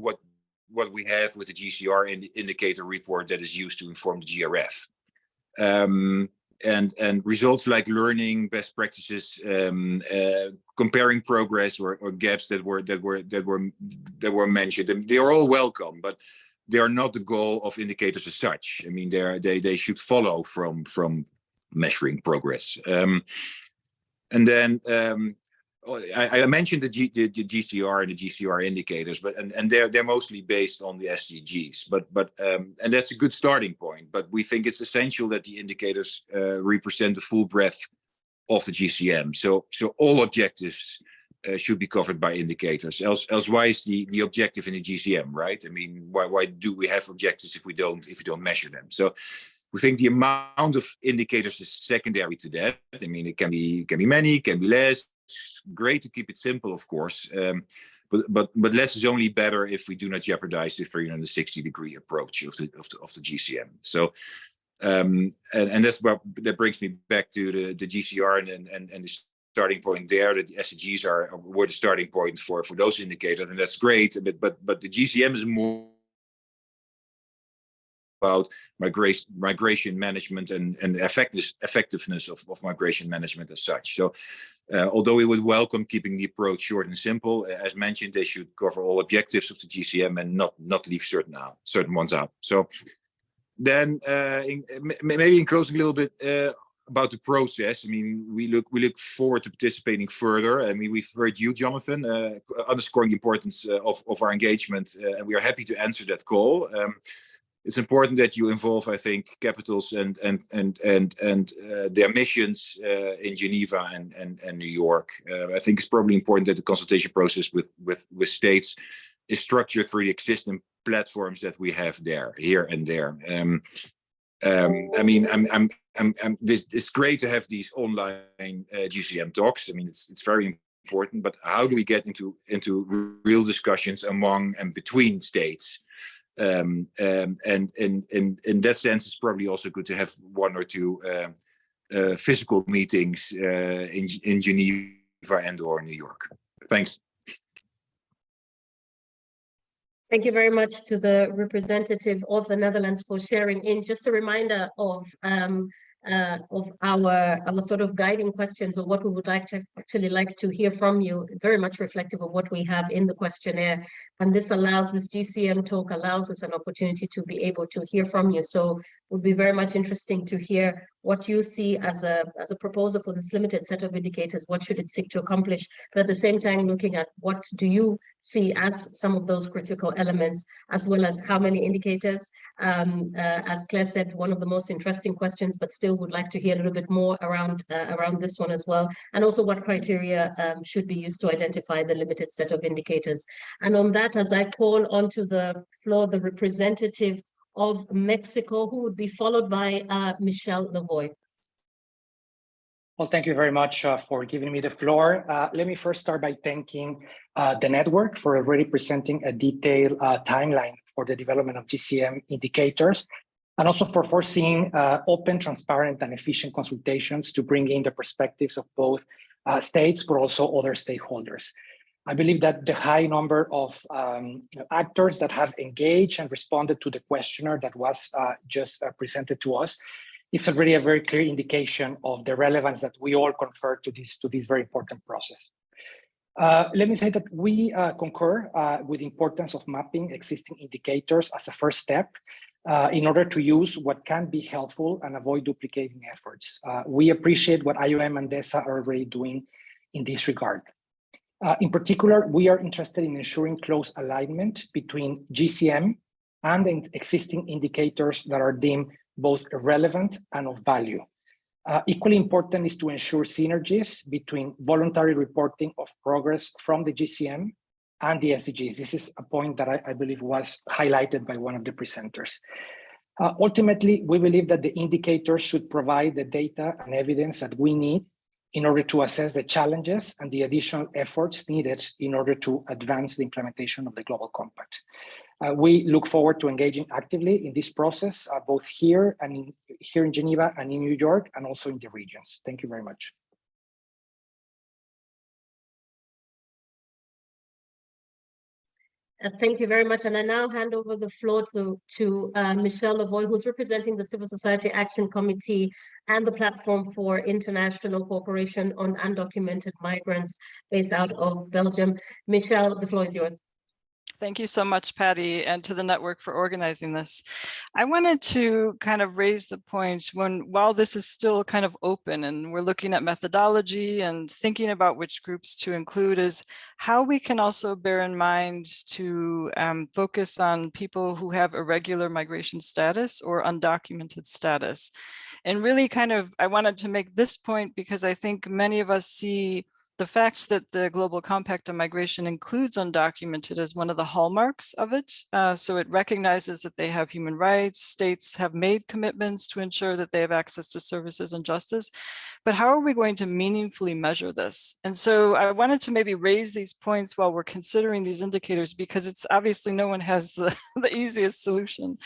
what we have with the GCR indicator report that is used to inform the GRF. And results like learning best practices, comparing progress or gaps that were mentioned, they are all welcome, but they are not the goal of indicators as such. I mean, they should follow from measuring progress. And then I mentioned the GCR and the GCR indicators, but they're mostly based on the SDGs, but and that's a good starting point. But we think it's essential that the indicators represent the full breadth of the GCM. So all objectives should be covered by indicators. Else why is the objective in the GCM, right? I mean, why do we have objectives if we don't measure them? So we think the amount of indicators is secondary to that. I mean, it can be many, it can be less. great to keep it simple, of course, but less is only better if we do not jeopardize the 360-degree approach of the GCM. So and that brings me back to the GCR and the starting point there. That the SDGs were the starting point for those indicators, and that's great. But the GCM is more about migration management and effectiveness of migration management as such. So although we would welcome keeping the approach short and simple, as mentioned, they should cover all objectives of the GCM and not leave certain ones out. So then maybe in closing a little bit about the process. I mean, we look forward to participating further. I mean, we've heard you, Jonathan, underscoring the importance of our engagement, and we are happy to answer that call. It's important that you involve, I think, capitals and their missions in Geneva and New York. I think it's probably important that the consultation process with states is structured through the existing platforms that we have here and there. I mean, it's great to have these online GCM talks. I mean, it's very important. But how do we get into real discussions among and between states? And in that sense, it's probably also good to have one or two physical meetings in Geneva and/or New York. Thanks. Thank you very much to the representative of the Netherlands for sharing in. Just a reminder of our sort of guiding questions, or what we would like to hear from you, very much reflective of what we have in the questionnaire. And this GCM talk allows us an opportunity to be able to hear from you. So it would be very much interesting to hear what you see as a proposal for this limited set of indicators. What should it seek to accomplish? But at the same time, looking at what do you see as some of those critical elements, as well as how many indicators. As Claire said, one of the most interesting questions, but still would like to hear a little bit more around this one as well. And also what criteria should be used to identify the limited set of indicators. And on that, as I call onto the floor, the representative of Mexico, who would be followed by Michelle Lavoie. Well, thank you very much for giving me the floor. Let me first start by thanking the network for already presenting a detailed timeline for the development of GCM indicators, and also for foreseeing open, transparent, and efficient consultations to bring in the perspectives of both states, but also other stakeholders. I believe that the high number of actors that have engaged and responded to the questionnaire that was just presented to us is already a very clear indication of the relevance that we all confer to this very important process. Let me say that we concur with the importance of mapping existing indicators as a first step in order to use what can be helpful and avoid duplicating efforts. We appreciate what IOM and DESA are already doing in this regard. In particular, we are interested in ensuring close alignment between GCM and the existing indicators that are deemed both relevant and of value. Equally important is to ensure synergies between voluntary reporting of progress from the GCM and the SDGs. This is a point that I believe was highlighted by one of the presenters. Ultimately, we believe that the indicators should provide the data and evidence that we need in order to assess the challenges and the additional efforts needed in order to advance the implementation of the Global Compact. We look forward to engaging actively in this process, both here in Geneva and in New York, and also in the regions. Thank you very much. Thank you very much. And I now hand over the floor to Michelle Lavoie, who's representing the Civil Society Action Committee and the Platform for International Cooperation on Undocumented Migrants based out of Belgium. Michelle, the floor is yours. Thank you so much, Patty, and to the network for organizing this. I wanted to kind of raise the point while this is still kind of open and we're looking at methodology and thinking about which groups to include, is how we can also bear in mind to focus on people who have irregular migration status or undocumented status. And really kind of, I wanted to make this point because I think many of us see the fact that the Global Compact on Migration includes undocumented as one of the hallmarks of it. So it recognizes that they have human rights, states have made commitments to ensure that they have access to services and justice. But how are we going to meaningfully measure this? And so I wanted to maybe raise these points while we're considering these indicators, because it's obviously no one has the easiest solution.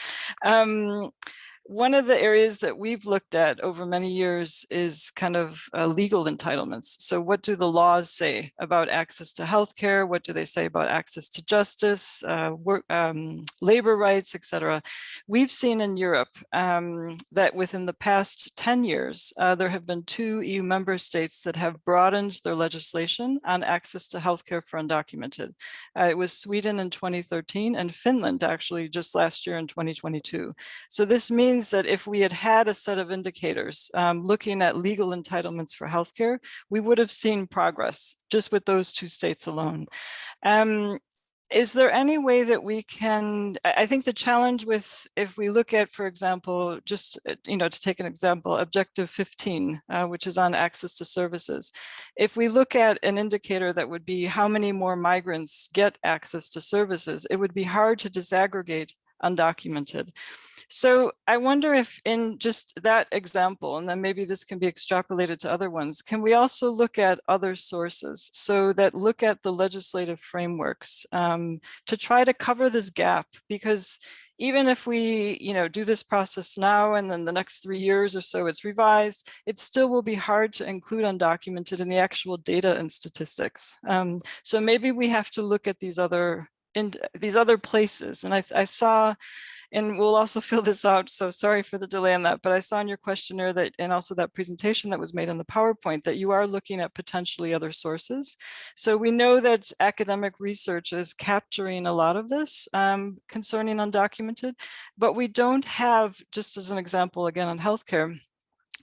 One of the areas that we've looked at over many years is kind of legal entitlements. So what do the laws say about access to healthcare? What do they say about access to justice, labor rights, etc.? We've seen in Europe that within the past 10 years, there have been 2 EU member states that have broadened their legislation on access to healthcare for undocumented. It was Sweden in 2013 and Finland actually just last year in 2022. So this means that if we had had a set of indicators looking at legal entitlements for healthcare, we would have seen progress just with those 2 states alone. Is there any way that we can, I think the challenge with, if we look at, for example, just, to take an example, objective 15, which is on access to services. If we look at an indicator that would be how many more migrants get access to services, it would be hard to disaggregate undocumented. So I wonder if in just that example, and then maybe this can be extrapolated to other ones, can we also look at other sources so that look at the legislative frameworks to try to cover this gap? Because even if we do this process now and then the next 3 years or so it's revised, it still will be hard to include undocumented in the actual data and statistics. So maybe we have to look at these other places. And I saw, and we'll also fill this out, so sorry for the delay on that, but I saw in your questionnaire that, and also that presentation that was made on the PowerPoint, that you are looking at potentially other sources. So we know that academic research is capturing a lot of this concerning undocumented, but we don't have, just as an example, again, on healthcare,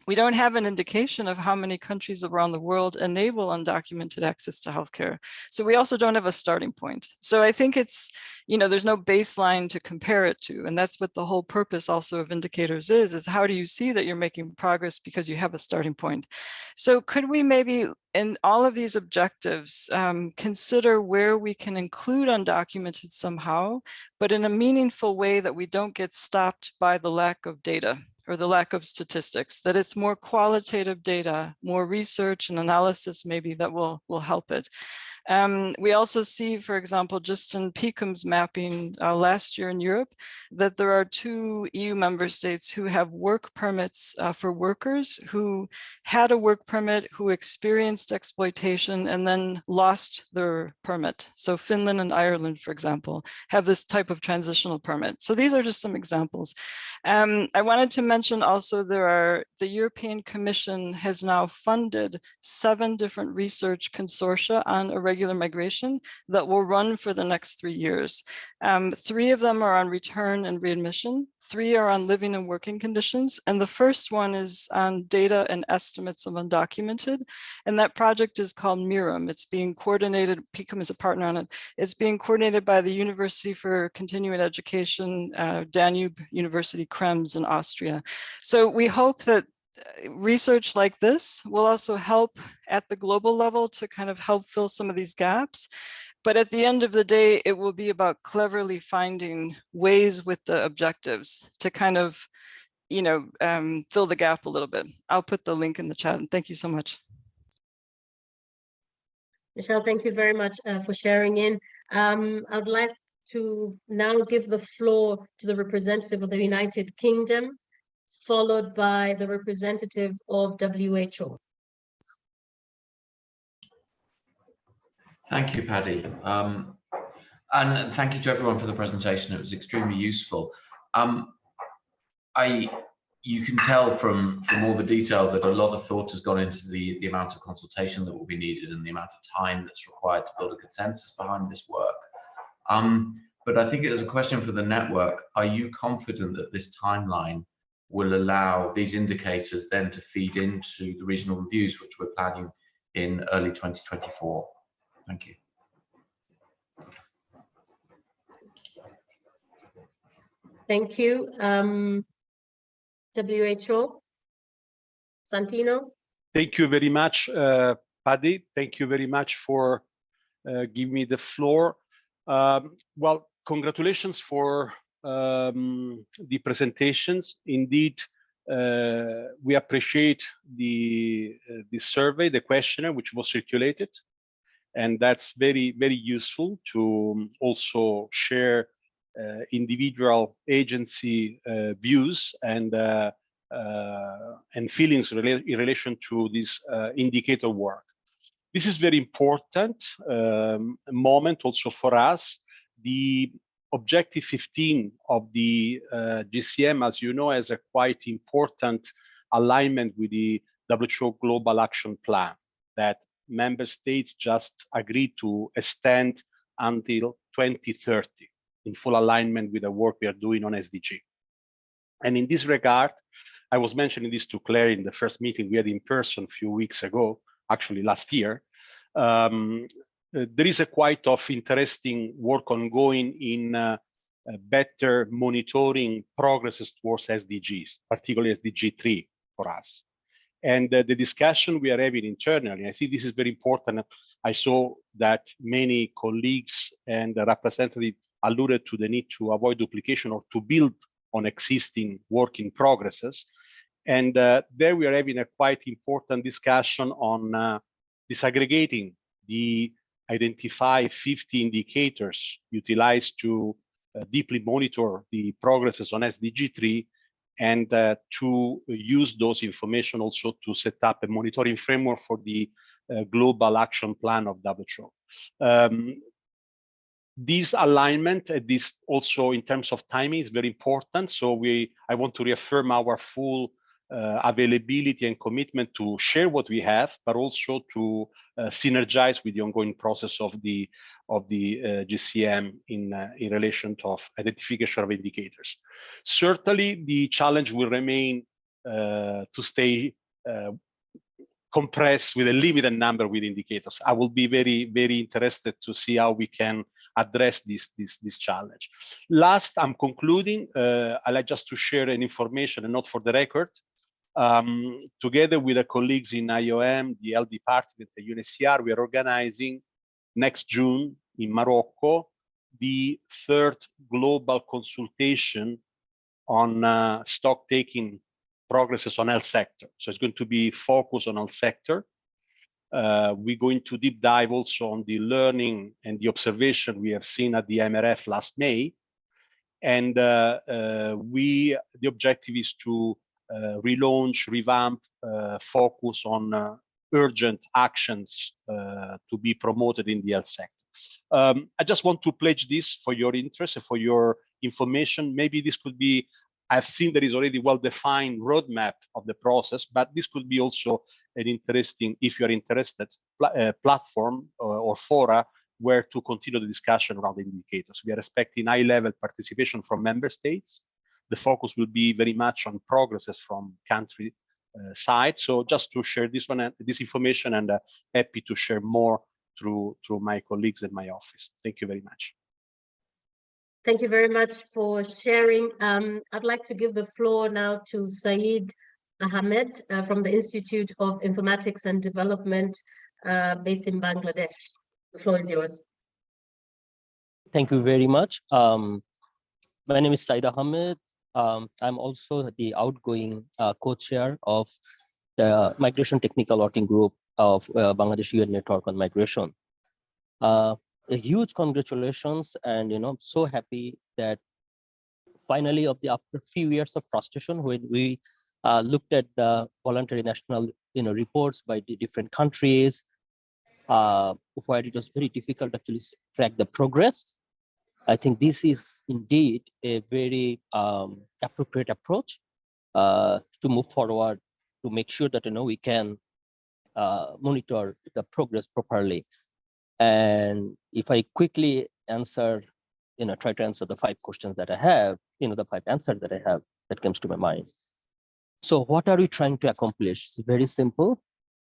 we don't have an indication of how many countries around the world enable undocumented access to healthcare. So we also don't have a starting point. So I think it's, there's no baseline to compare it to. And that's what the whole purpose also of indicators is how do you see that you're making progress because you have a starting point? So could we maybe, in all of these objectives, consider where we can include undocumented somehow, but in a meaningful way that we don't get stopped by the lack of data or the lack of statistics, that it's more qualitative data, more research and analysis maybe that will help it. We also see, for example, just in PICUM's mapping last year in Europe, that there are 2 EU member states who have work permits for workers who had a work permit, who experienced exploitation and then lost their permit. So Finland and Ireland, for example, have this type of transitional permit. So these are just some examples. I wanted to mention also the European Commission has now funded 7 different research consortia on irregular migration that will run for the next 3 years. 3 of them are on return and readmission, 3 are on living and working conditions, and the first one is on data and estimates of undocumented. And that project is called MIRAM. It's being coordinated, PICUM is a partner on it. It's being coordinated by the University for Continuing Education, Danube University Krems in Austria. So we hope that research like this will also help at the global level to kind of help fill some of these gaps. But at the end of the day, it will be about cleverly finding ways with the objectives to kind of, fill the gap a little bit. I'll put the link in the chat, and thank you so much. Michelle, thank you very much for sharing in. I'd like to now give the floor to the representative of the United Kingdom, followed by the representative of WHO. Thank you, Paddy. And thank you to everyone for the presentation. It was extremely useful. You can tell from all the detail that a lot of thought has gone into the amount of consultation that will be needed and the amount of time that's required to build a consensus behind this work. But I think it is a question for the network. Are you confident that this timeline will allow these indicators then to feed into the regional reviews, which we're planning in early 2024? Thank you. Thank you. WHO, Santino. Thank you very much. Paddy. Thank you very much for giving me the floor. Well, congratulations for the presentations. Indeed, we appreciate the survey, the questionnaire which was circulated, and that's very, very useful to also share individual agency views and feelings in relation to this indicator work. This is very important moment also for us. The objective 15 of the GCM, as you know, has a quite important alignment with the WHO Global Action Plan that member states just agreed to extend until 2030 in full alignment with the work we are doing on SDG. And in this regard, I was mentioning this to Claire in the first meeting we had in person a few weeks ago, actually last year. There is a quite of interesting work ongoing in better monitoring progresses towards SDGs, particularly SDG 3 for us. And the discussion we are having internally, I think this is very important. I saw that many colleagues and representatives alluded to the need to avoid duplication or to build on existing work in progresses. And there we are having a quite important discussion on disaggregating the identified 50 indicators utilized to deeply monitor the progresses on SDG 3 and to use those information also to set up a monitoring framework for the global action plan of WHO. This alignment, this also in terms of timing is very important. So I want to reaffirm our full availability and commitment to share what we have, but also to synergize with the ongoing process of the GCM in relation to identification of indicators. Certainly, the challenge will remain to stay compressed with a limited number with indicators. I will be very, very interested to see how we can address this challenge. Last, I'm concluding. I'd like just to share an information and not for the record. Together with the colleagues in IOM, the Health Department, the UNHCR, we are organizing next June in Morocco the third global consultation on stock taking progresses on health sector. So it's going to be focused on health sector. We're going to deep dive also on the learning and the observation we have seen at the MRF last May. And the objective is to relaunch, revamp, focus on urgent actions to be promoted in the health sector. I just want to pledge this for your interest and for your information. Maybe this could be, I've seen there is already well-defined roadmap of the process, but this could be also an interesting, if you're interested, platform or fora where to continue the discussion around the indicators. We are expecting high-level participation from member states. The focus will be very much on progresses from country side. So just to share this information, and happy to share more through my colleagues in my office. Thank you very much. Thank you very much for sharing. I'd like to give the floor now to Saeed Ahmed from the Institute of Informatics and Development based in Bangladesh. The floor is yours. Thank you very much. My name is Saeed Ahmed. I'm also the outgoing co-chair of the Migration Technical Working Group of Bangladesh UN Network on Migration. A huge congratulations, and I'm so happy that finally, after a few years of frustration, when we looked at the voluntary national reports by the different countries, where it was very difficult to actually track the progress. I think this is indeed a very appropriate approach to move forward, to make sure that we can monitor the progress properly. And if I quickly answer, try to answer the 5 questions that I have, the 5 answers that I have that comes to my mind. So what are we trying to accomplish? It's very simple.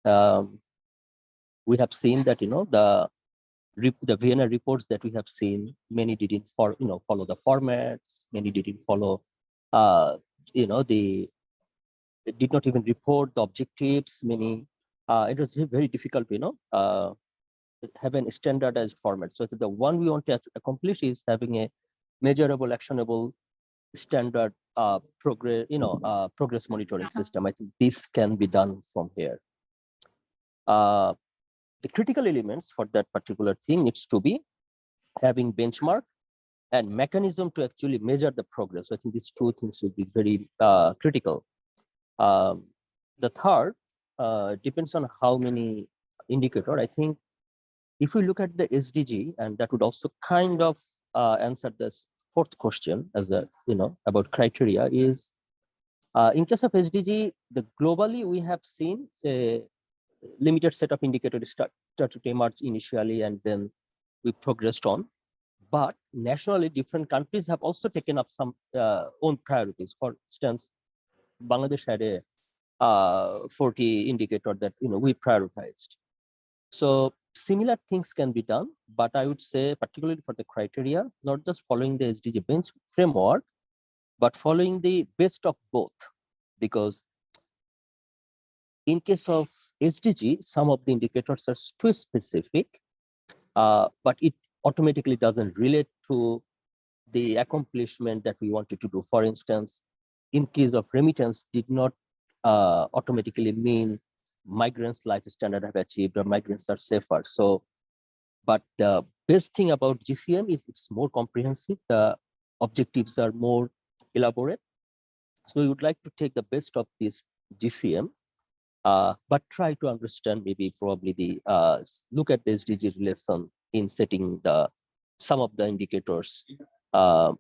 We have seen that the Vienna reports that we have seen, many didn't follow the formats, many didn't follow they did not even report the objectives, many it was very difficult to, have a standardized format. So the one we want to accomplish is having a measurable, actionable, standard progress monitoring system. I think this can be done from here. The critical elements for that particular thing needs to be having benchmark and mechanism to actually measure the progress. So I think these two things will be very critical. The third depends on how many indicator. I think if we look at the SDG, and that would also kind of answer this fourth question as a about criteria is in case of SDG, globally we have seen a limited set of indicators started to emerge initially, and then we progressed on. But nationally, different countries have also taken up some own priorities. For instance, Bangladesh had a 40 indicator that we prioritized. So similar things can be done, but I would say particularly for the criteria, not just following the SDG bench framework, but following the best of both. Because in case of SDG, some of the indicators are too specific, but it automatically doesn't relate to the accomplishment that we wanted to do. For instance, in case of remittance, did not automatically mean migrants' life standard have achieved or migrants are safer. So, but the best thing about GCM is it's more comprehensive. The objectives are more elaborate. So we would like to take the best of this GCM, but try to understand maybe probably the look at the SDG relation in setting some of the indicators, to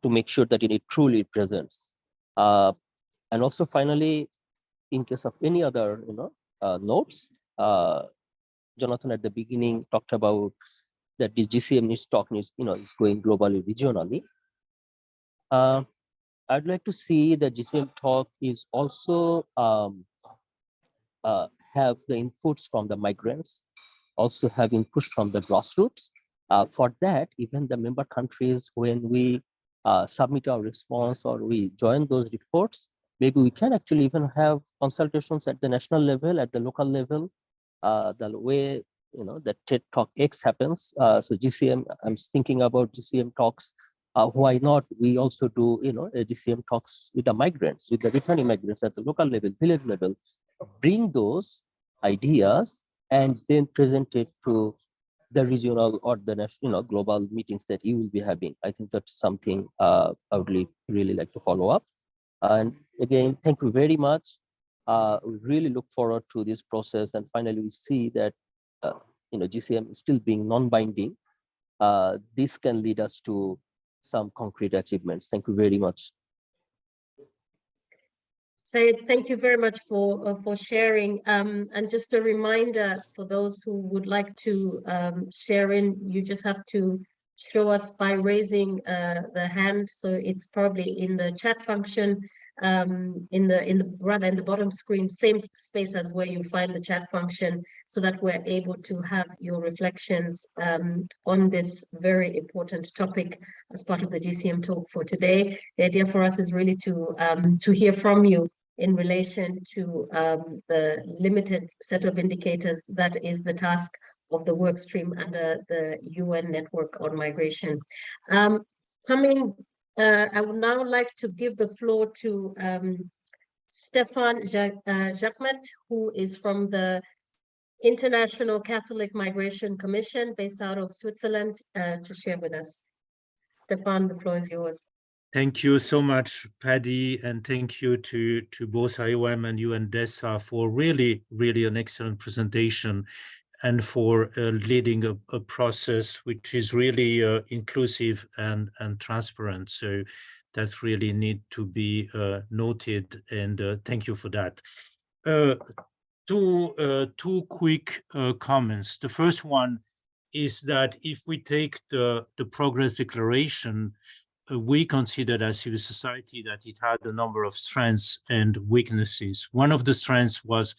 make sure that it truly presents. And also finally, in case of any other notes, Jonathan at the beginning talked about that this GCM is going globally, regionally. I'd like to see that GCM Talk is also have the inputs from the migrants, also have inputs from the grassroots. For that, even the member countries, when we submit our response or we join those reports, maybe we can actually even have consultations at the national level, at the local level, the way the TED Talk X happens. So GCM, I'm thinking about GCM Talks. Why not? We also do GCM Talks with the migrants, with the returning migrants at the local level, village level. Bring those ideas and then present it to the regional or the national, global meetings that you will be having. I think that's something I would really like to follow up. And again, thank you very much. We really look forward to this process, and finally we see that GCM is still being non-binding. This can lead us to some concrete achievements. Thank you very much. Syed, thank you very much for sharing. And just a reminder for those who would like to share in, you just have to show us by raising the hand. So it's probably in the chat function, in the bottom screen, same space as where you find the chat function, so that we're able to have your reflections on this very important topic as part of the GCM talk for today. The idea for us is really to hear from you in relation to the limited set of indicators that is the task of the work stream under the UN Network on Migration. I would now like to give the floor to Stefan Jacquemet, who is from the International Catholic Migration Commission based out of Switzerland, to share with us. Stefan, the floor is yours. Thank you so much, Paddy, and thank you to both IOM and UNDESA for really an excellent presentation and for leading a process which is really inclusive and transparent. So that really need to be noted, and thank you for that. Two quick comments. The first one is that if we take the Progress Declaration, we considered as civil society that it had a number of strengths and weaknesses. One of the strengths was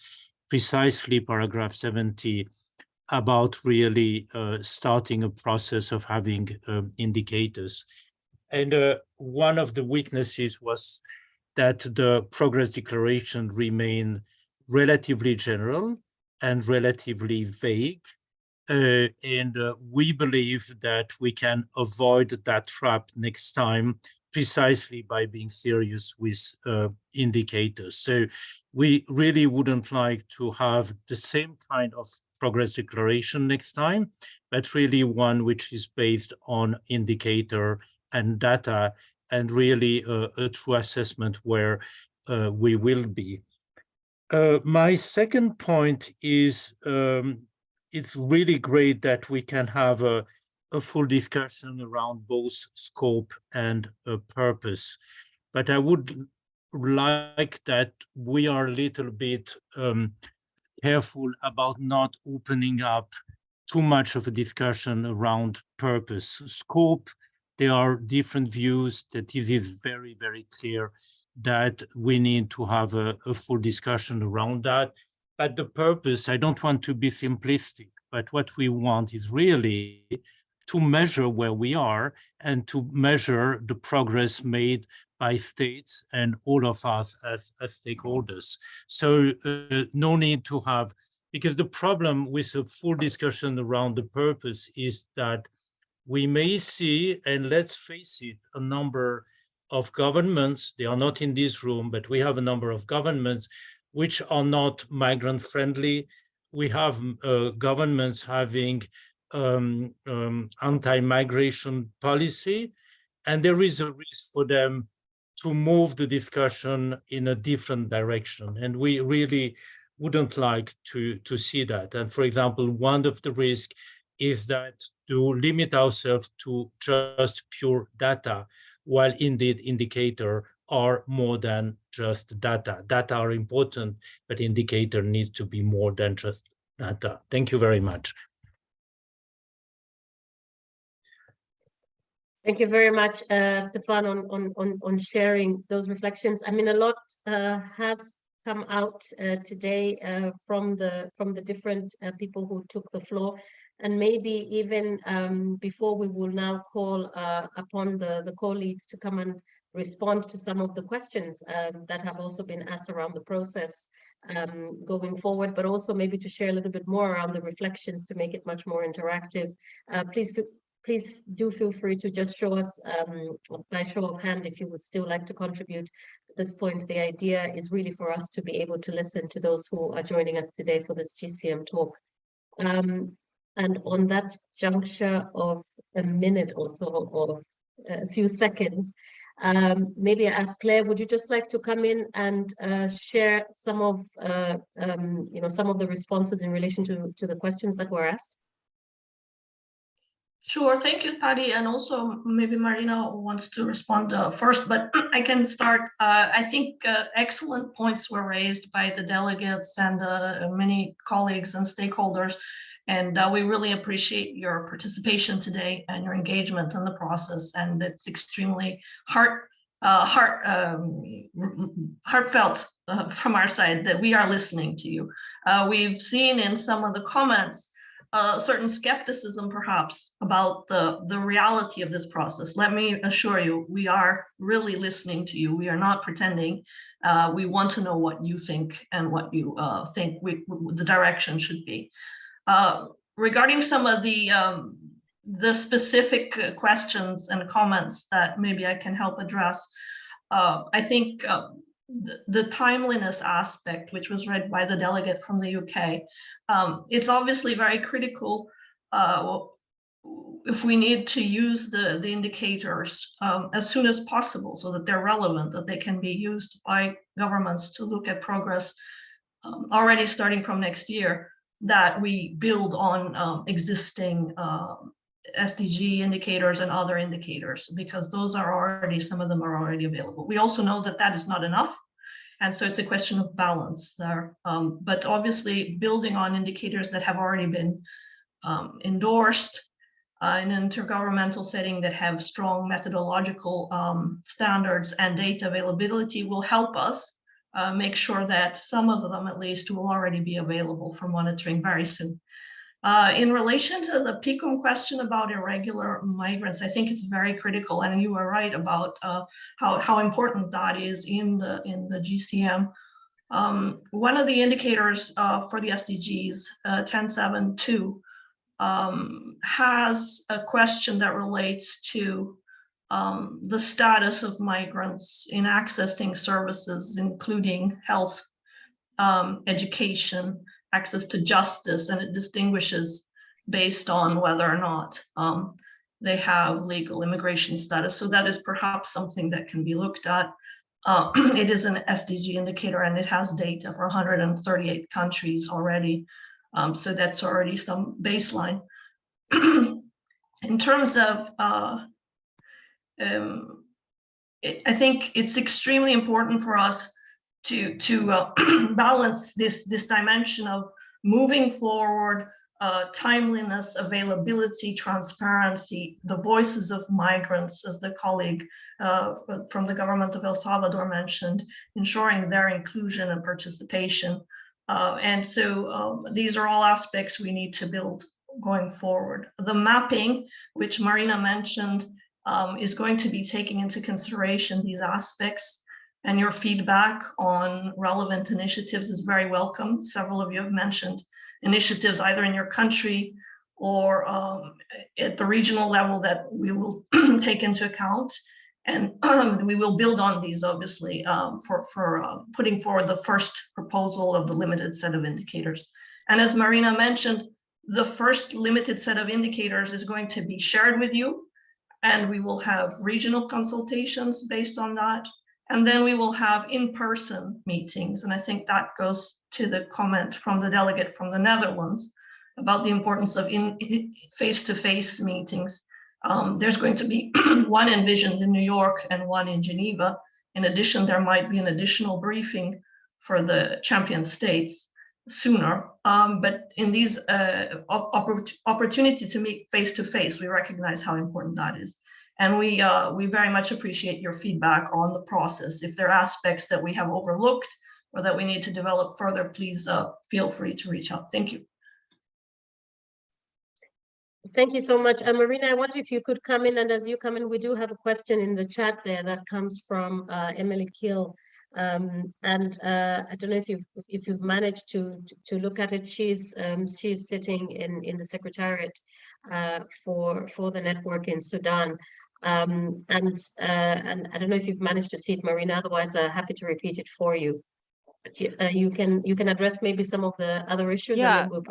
precisely paragraph 70 about really starting a process of having indicators. And one of the weaknesses was that the Progress Declaration remained relatively general and relatively vague. And we believe that we can avoid that trap next time precisely by being serious with indicators. So we really wouldn't like to have the same kind of progress declaration next time, but really one which is based on indicator and data and really a true assessment where we will be. My second point is it's really great that we can have a full discussion around both scope and purpose. But I would like that we are a little bit careful about not opening up too much of a discussion around purpose. Scope, there are different views that this is very, very clear that we need to have a full discussion around that. But the purpose, I don't want to be simplistic, but what we want is really to measure where we are and to measure the progress made by states and all of us as stakeholders. So no need to have, because the problem with a full discussion around the purpose is that we may see, and let's face it, a number of governments, they are not in this room, but we have a number of governments which are not migrant friendly. We have governments having anti-migration policy, and there is a risk for them to move the discussion in a different direction. And we really wouldn't like to see that. And for example, one of the risks is that to limit ourselves to just pure data, while indeed indicators are more than just data. Data are important, but indicator needs to be more than just data. Thank you very much. Thank you very much, Stefan, on sharing those reflections. I mean, a lot has come out today from the different people who took the floor, and maybe even before we will now call upon the co-leads to come and respond to some of the questions that have also been asked around the process going forward, but also maybe to share a little bit more around the reflections to make it much more interactive. Please do feel free to just show us by show of hand if you would still like to contribute at this point. The idea is really for us to be able to listen to those who are joining us today for this GCM talk. And on that juncture of a minute or so, or a few seconds, maybe I ask Claire, would you just like to come in and share some of some of the responses in relation to the questions that were asked? Sure, thank you, Patty, and also maybe Marina wants to respond first, but I can start. I think excellent points were raised by the delegates and many colleagues and stakeholders, and we really appreciate your participation today and your engagement in the process, and it's extremely heartfelt from our side that we are listening to you. We've seen in some of the comments certain skepticism perhaps about the reality of this process. Let me assure you, we are really listening to you. We are not pretending. We want to know what you think and what you think the direction should be. Regarding some of the specific questions and comments that maybe I can help address, I think the timeliness aspect, which was read by the delegate from the UK, it's obviously very critical if we need to use the indicators as soon as possible so that they're relevant, that they can be used by governments to look at progress already starting from next year, that we build on existing SDG indicators and other indicators, because those are already, some of them are already available. We also know that that is not enough. And so it's a question of balance there. But obviously building on indicators that have already been endorsed in an intergovernmental setting that have strong methodological standards and data availability will help us make sure that some of them at least will already be available for monitoring very soon. In relation to the PICOM question about irregular migrants, I think it's very critical, and you are right about how important that is in the GCM One of the indicators for the SDGs, 10.7.2, has a question that relates to the status of migrants in accessing services, including health, education, access to justice, and it distinguishes based on whether or not they have legal immigration status. So that is perhaps something that can be looked at. It is an SDG indicator and it has data for 138 countries already. So that's already some baseline. In terms of, I think it's extremely important for us to balance this dimension of moving forward, timeliness, availability, transparency, the voices of migrants, as the colleague from the government of El Salvador mentioned, ensuring their inclusion and participation. And so these are all aspects we need to build going forward. The mapping, which Marina mentioned, is going to be taking into consideration these aspects, and your feedback on relevant initiatives is very welcome. Several of you have mentioned initiatives either in your country or at the regional level that we will take into account. And we will build on these, obviously, for putting forward the first proposal of the limited set of indicators. And as Marina mentioned, the first limited set of indicators is going to be shared with you, and we will have regional consultations based on that. And then we will have in-person meetings. And I think that goes to the comment from the delegate from the Netherlands about the importance of face-to-face meetings. There's going to be one envisioned in New York and one in Geneva. In addition, there might be an additional briefing for the champion states sooner. But in these opportunity to meet face-to-face, we recognize how important that is. And we very much appreciate your feedback on the process. If there are aspects that we have overlooked or that we need to develop further, please feel free to reach out. Thank you. Thank you so much. Marina, I wondered if you could come in, and as you come in, we do have a question in the chat there that comes from Emily Kill. I don't know if you've managed to look at it. She's sitting in the secretariat for the network in Sudan. And I don't know if you've managed to see it, Marina. Otherwise, happy to repeat it for you. But you can address maybe some of the other issues. Yeah, and then we'll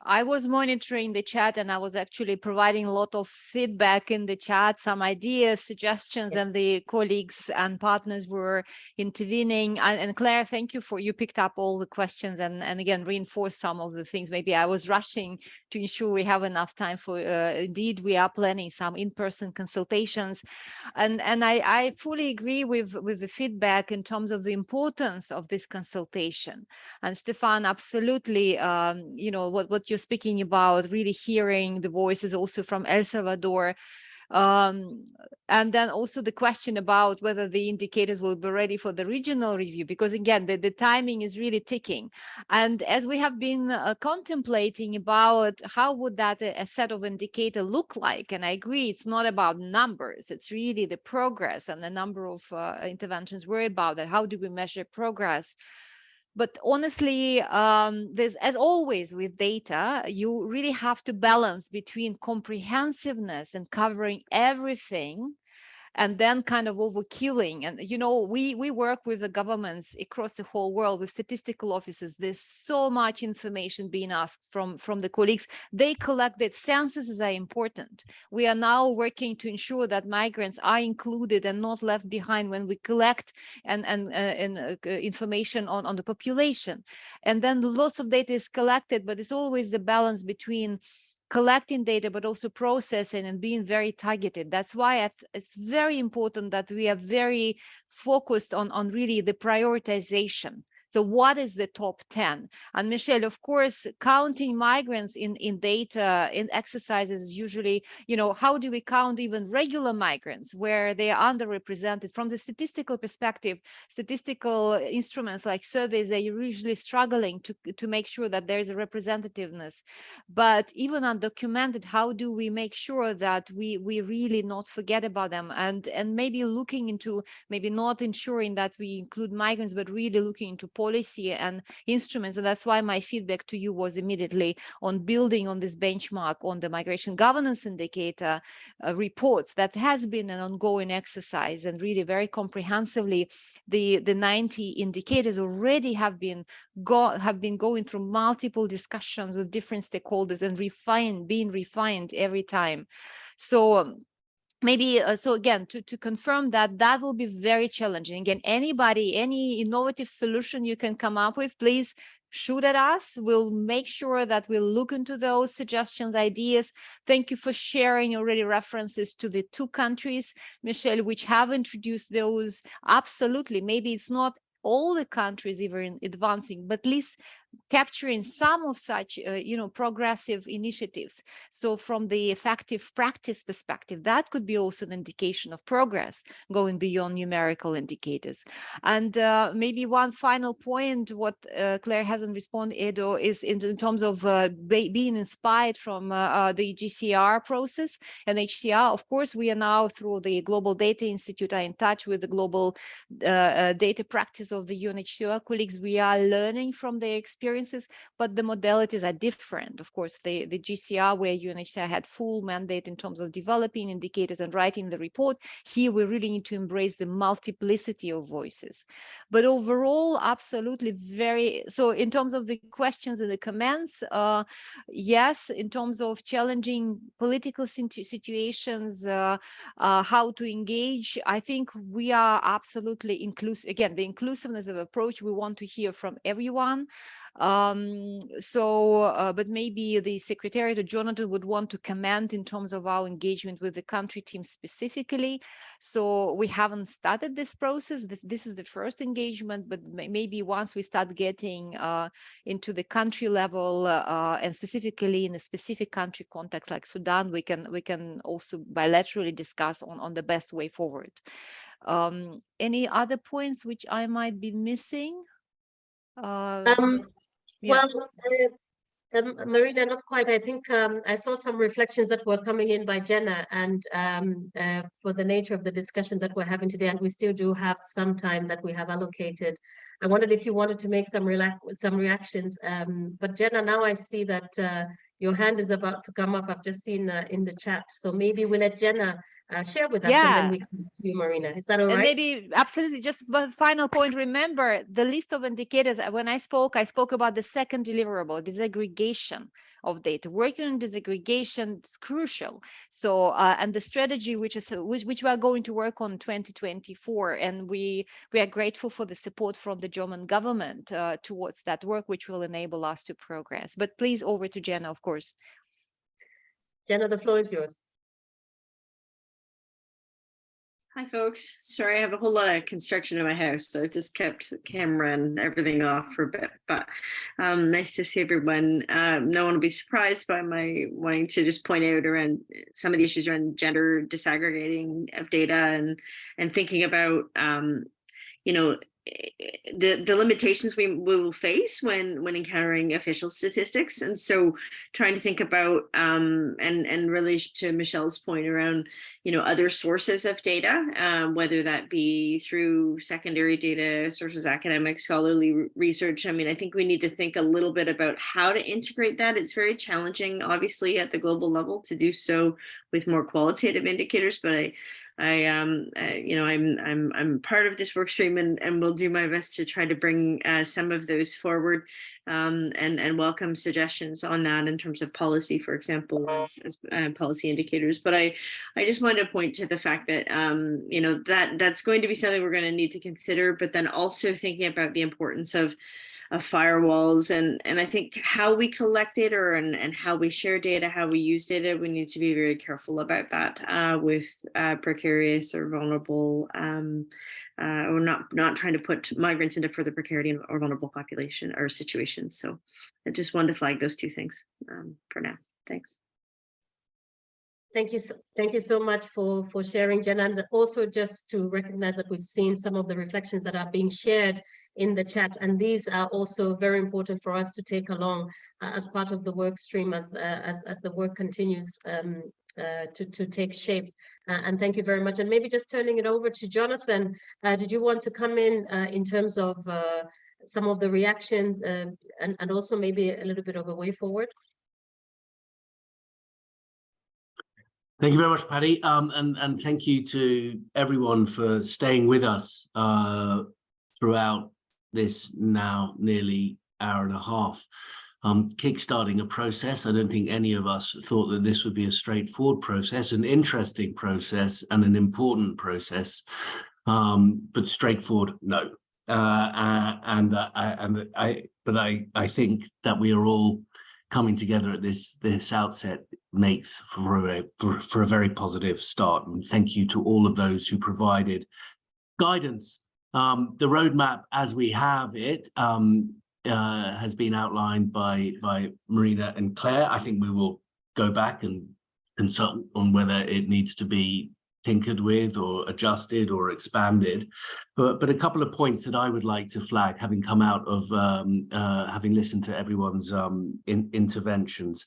I was monitoring the chat, and I was actually providing a lot of feedback in the chat, some ideas, suggestions, and the colleagues and partners were intervening. And Claire, thank you you picked up all the questions and again reinforced some of the things. Maybe I was rushing to ensure we have enough time for. Indeed, we are planning some in-person consultations, and I fully agree with the feedback in terms of the importance of this consultation. And Stefan, absolutely, you know what you're speaking about, really hearing the voices also from El Salvador. And then also the question about whether the indicators will be ready for the regional review, because again, the timing is really ticking. And as we have been contemplating about how would that a set of indicator look like, and I agree, it's not about numbers, it's really the progress and the number of interventions we're about that. How do we measure progress? But honestly, there's, as always with data, you really have to balance between comprehensiveness and covering everything, and then kind of overkilling. And, you know, we work with the governments across the whole world with statistical offices. There's so much information being asked from the colleagues. They collect that. Censuses are important. We are now working to ensure that migrants are included and not left behind when we collect and information on the population. And then lots of data is collected, but it's always the balance between collecting data, but also processing and being very targeted. That's why it's very important that we are very focused on really the prioritization. So what is the top 10? And Michelle, of course, counting migrants in data, in exercises, usually, you know, how do we count even regular migrants where they are underrepresented? From the statistical perspective, statistical instruments like surveys, they're usually struggling to make sure that there is a representativeness. But even undocumented, how do we make sure that we really not forget about them? And maybe looking into, maybe not ensuring that we include migrants, but really looking into policy and instruments. And that's why my feedback to you was immediately on building on this benchmark on the migration governance indicator reports. That has been an ongoing exercise, and really very comprehensively, the 90 indicators already have been going through multiple discussions with different stakeholders and being refined every time. So maybe so again, to confirm that will be very challenging. Again, any innovative solution you can come up with, please shoot at us. We'll make sure that we'll look into those suggestions, ideas. Thank you for sharing already references to the 2 countries, Michelle, which have introduced those. Absolutely, maybe it's not all the countries even advancing, but at least capturing some of such progressive initiatives. So from the effective practice perspective, that could be also an indication of progress going beyond numerical indicators. And maybe one final point, what Claire hasn't responded, Edo, is in terms of being inspired from the GCR process and HCR. Of course, we are now, through the Global Data Institute, are in touch with the global data practice of the UNHCR colleagues. We are learning from their experiences, but the modalities are different. Of course, the GCR, where UNHCR had full mandate in terms of developing indicators and writing the report, here we really need to embrace the multiplicity of voices. But overall, absolutely so in terms of the questions and the comments, yes, in terms of challenging political situations, how to engage, I think we are absolutely inclusive. Again, the inclusiveness of approach, we want to hear from everyone. But maybe the Secretariat or Jonathan would want to comment in terms of our engagement with the country team specifically. So we haven't started this process. This is the first engagement, but maybe once we start getting into the country level and specifically in a specific country context like Sudan, we can also bilaterally discuss on the best way forward. Any other points which I might be missing? Yeah. Well, Marina, not quite. I think I saw some reflections that were coming in by Jenna, and for the nature of the discussion that we're having today, and we still do have some time that we have allocated. I wondered if you wanted to make some reactions. But Jenna, now I see that your hand is about to come up. I've just seen in the chat. So maybe we'll let Jenna share with us, and then we can to you, Marina. Is that all right? And maybe absolutely. Just one final point. Remember the list of indicators. When I spoke about the second deliverable, disaggregation of data. Working on disaggregation is crucial. So and the strategy which we are going to work on 2024, and we are grateful for the support from the German government towards that work, which will enable us to progress. But please, over to Jenna, of course. Jenna, the floor is yours. Hi, folks. Sorry, I have a whole lot of construction in my house, so I just kept the camera and everything off for a bit. But nice to see everyone. No one will be surprised by my wanting to just point out around some of the issues around gender disaggregating of data and thinking about, the limitations we will face when encountering official statistics. And so trying to think about and relation to Michelle's point around other sources of data, whether that be through secondary data sources, academic, scholarly research. I mean, I think we need to think a little bit about how to integrate that. It's very challenging, obviously, at the global level to do so with more qualitative indicators, but I'm part of this work stream and will do my best to try to bring some of those forward and welcome suggestions on that in terms of policy, for example, as policy indicators. But I just wanted to point to the fact that that's going to be something we're going to need to consider, but then also thinking about the importance of firewalls and I think how we collect data and how we share data, how we use data, we need to be very careful about that with precarious or vulnerable or not trying to put migrants into further precarity or vulnerable population or situations. So I just wanted to flag those two things for now. Thanks. Thank you so much for sharing, Jenna, and also just to recognize that we've seen some of the reflections that are being shared in the chat, and these are also very important for us to take along as part of the work stream as the work continues to take shape. And thank you very much. And maybe just turning it over to Jonathan, did you want to come in terms of some of the reactions and also maybe a little bit of a way forward? Thank you very much, Patty. And thank you to everyone for staying with us throughout this now nearly hour and a half. Kickstarting a process. I don't think any of us thought that this would be a straightforward process, an interesting process and an important process, but straightforward, no. But I think that we are all coming together at this outset makes for a very positive start. And thank you to all of those who provided guidance. The roadmap as we have it has been outlined by Marina and Claire. I think we will go back and consult on whether it needs to be tinkered with or adjusted or expanded. But a couple of points that I would like to flag, having come out of having listened to everyone's interventions,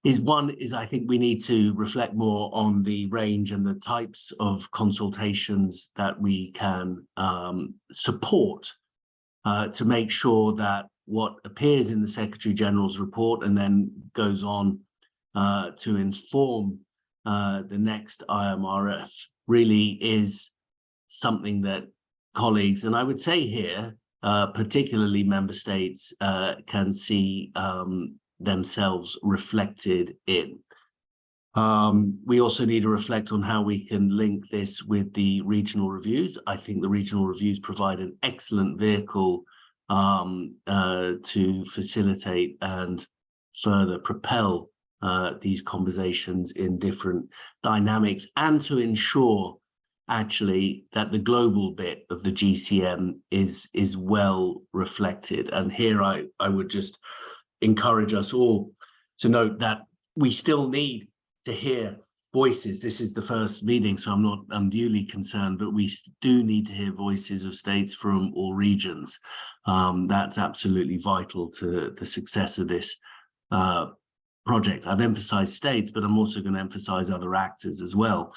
is one is I think we need to reflect more on the range and the types of consultations that we can support to make sure that what appears in the Secretary General's report and then goes on to inform the next IMRF really is something that colleagues, and I would say here, particularly member states, can see themselves reflected in. We also need to reflect on how we can link this with the regional reviews. I think the regional reviews provide an excellent vehicle to facilitate and further propel these conversations in different dynamics and to ensure actually that the global bit of the GCM is well reflected. And here I would just encourage us all to note that we still need to hear voices. This is the first meeting, so I'm not unduly concerned, but we do need to hear voices of states from all regions. That's absolutely vital to the success of this project. I've emphasized states, but I'm also going to emphasize other actors as well.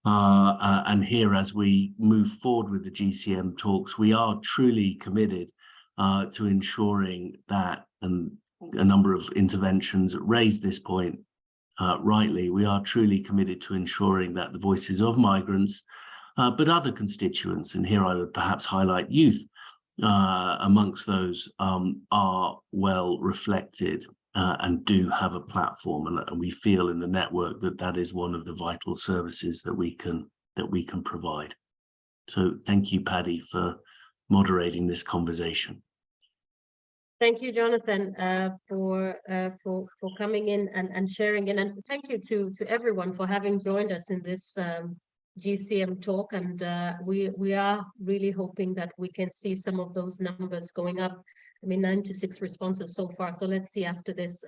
And here, as we move forward with the GCM talks, we are truly committed to ensuring that, and a number of interventions raised this point rightly, we are truly committed to ensuring that the voices of migrants, but other constituents, and here I would perhaps highlight youth amongst those, are well reflected and do have a platform, and we feel in the network that that is one of the vital services that we can provide. So thank you, Paddy, for moderating this conversation. Thank you, Jonathan, for coming in and sharing in, and thank you to everyone for having joined us in this GCM talk. And we are really hoping that we can see some of those numbers going up. I mean, 96 responses so far. So let's see after this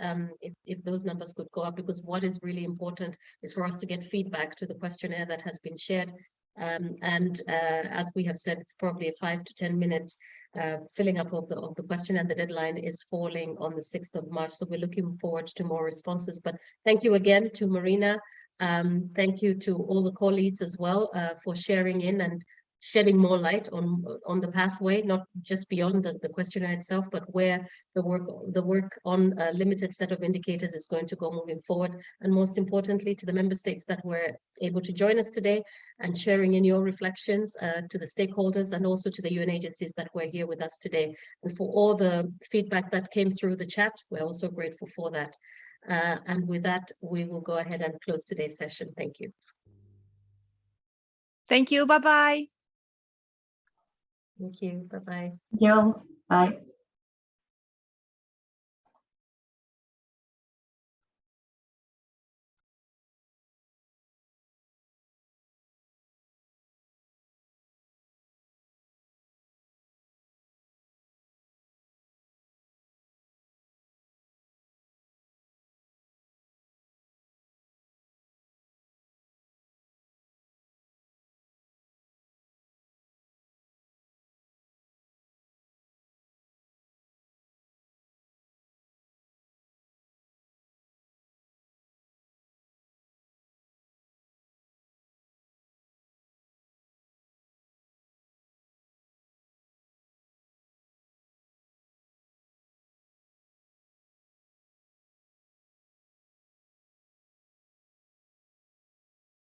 if those numbers could go up, because what is really important is for us to get feedback to the questionnaire that has been shared. As we have said, it's probably a 5 to 10 minute filling up of the question, and the deadline is falling on the 6th of March. So we're looking forward to more responses. But thank you again to Marina. Thank you to all the co-leads as well for sharing in and shedding more light on the pathway, not just beyond the questionnaire itself, but where the work on a limited set of indicators is going to go moving forward. And most importantly, to the member states that were able to join us today and sharing in your reflections, to the stakeholders and also to the UN agencies that were here with us today. And for all the feedback that came through the chat, we're also grateful for that. And with that, we will go ahead and close today's session. Thank you. Thank you. Bye-bye. Thank you. Bye-bye. Thank you. Bye.